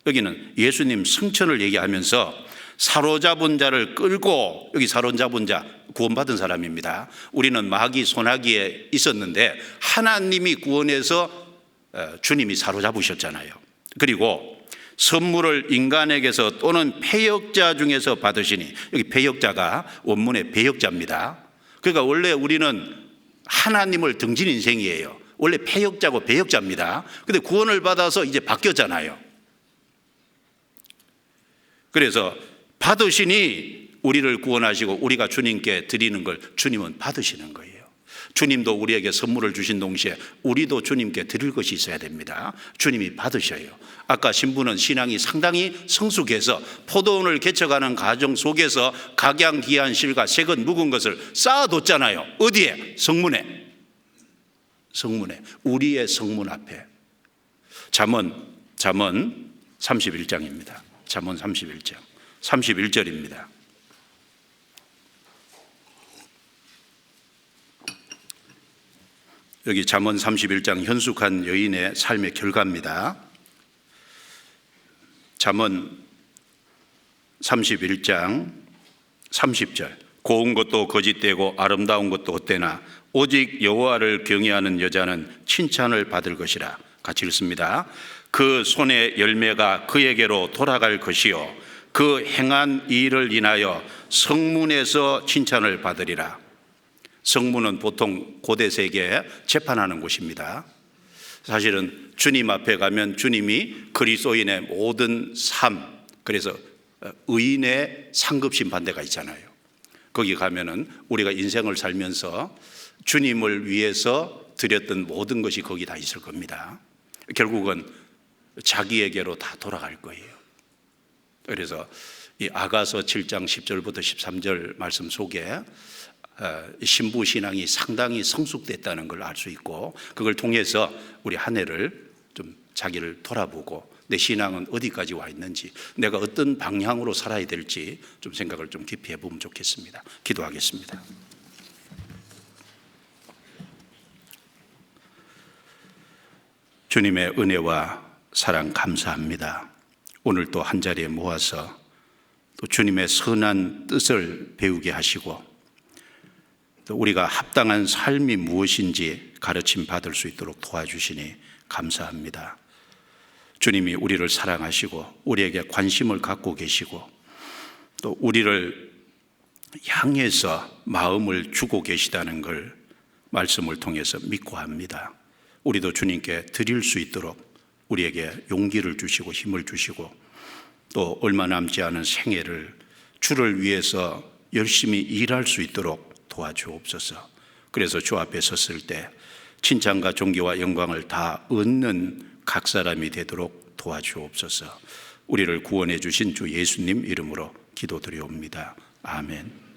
여기는 예수님 승천을 얘기하면서 사로잡은 자를 끌고, 여기 사로잡은 자 구원받은 사람입니다. 우리는 마귀 손아귀에 있었는데 하나님이 구원해서 주님이 사로잡으셨잖아요. 그리고 선물을 인간에게서 또는 패역자 중에서 받으시니, 여기 패역자가 원문의 배역자입니다. 그러니까 원래 우리는 하나님을 등진 인생이에요. 원래 패역자고 배역자입니다. 그런데 구원을 받아서 이제 바뀌었잖아요. 그래서 받으시니 우리를 구원하시고 우리가 주님께 드리는 걸 주님은 받으시는 거예요. 주님도 우리에게 선물을 주신 동시에 우리도 주님께 드릴 것이 있어야 됩니다. 주님이 받으셔요. 아까 신부는 신앙이 상당히 성숙해서 포도원을 개척하는 과정 속에서 각양기한 실과 새것 묵은 것을 쌓아뒀잖아요. 어디에? 성문에. 성문에, 우리의 성문 앞에. 잠언 31장입니다. 잠언 31장 31절입니다. 여기 잠언 31장 현숙한 여인의 삶의 결과입니다. 잠언 31장 30절 고운 것도 거짓되고 아름다운 것도 헛되나 오직 여호와를 경외하는 여자는 칭찬을 받을 것이라. 같이 읽습니다. 그 손의 열매가 그에게로 돌아갈 것이요 그 행한 일을 인하여 성문에서 칭찬을 받으리라. 성문은 보통 고대 세계에 재판하는 곳입니다. 사실은 주님 앞에 가면 주님이 그리스도인의 모든 삶, 그래서 의인의 상급심 반대가 있잖아요. 거기 가면은 우리가 인생을 살면서 주님을 위해서 드렸던 모든 것이 거기 다 있을 겁니다. 결국은 자기에게로 다 돌아갈 거예요. 그래서 이 아가서 7장 10절부터 13절 말씀 속에 신부 신앙이 상당히 성숙됐다는 걸 알 수 있고, 그걸 통해서 우리 한 해를 좀 자기를 돌아보고 내 신앙은 어디까지 와 있는지, 내가 어떤 방향으로 살아야 될지 좀 생각을 좀 깊이 해보면 좋겠습니다. 기도하겠습니다. 주님의 은혜와 사랑 감사합니다. 오늘 또 한 자리에 모아서 또 주님의 선한 뜻을 배우게 하시고, 또 우리가 합당한 삶이 무엇인지 가르침 받을 수 있도록 도와주시니 감사합니다. 주님이 우리를 사랑하시고 우리에게 관심을 갖고 계시고 또 우리를 향해서 마음을 주고 계시다는 걸 말씀을 통해서 믿고 합니다. 우리도 주님께 드릴 수 있도록 우리에게 용기를 주시고 힘을 주시고, 또 얼마 남지 않은 생애를 주를 위해서 열심히 일할 수 있도록 도와주옵소서. 그래서 주 앞에 섰을 때 칭찬과 존귀와 영광을 다 얻는 각 사람이 되도록 도와주옵소서. 우리를 구원해 주신 주 예수님 이름으로 기도드리옵니다. 아멘.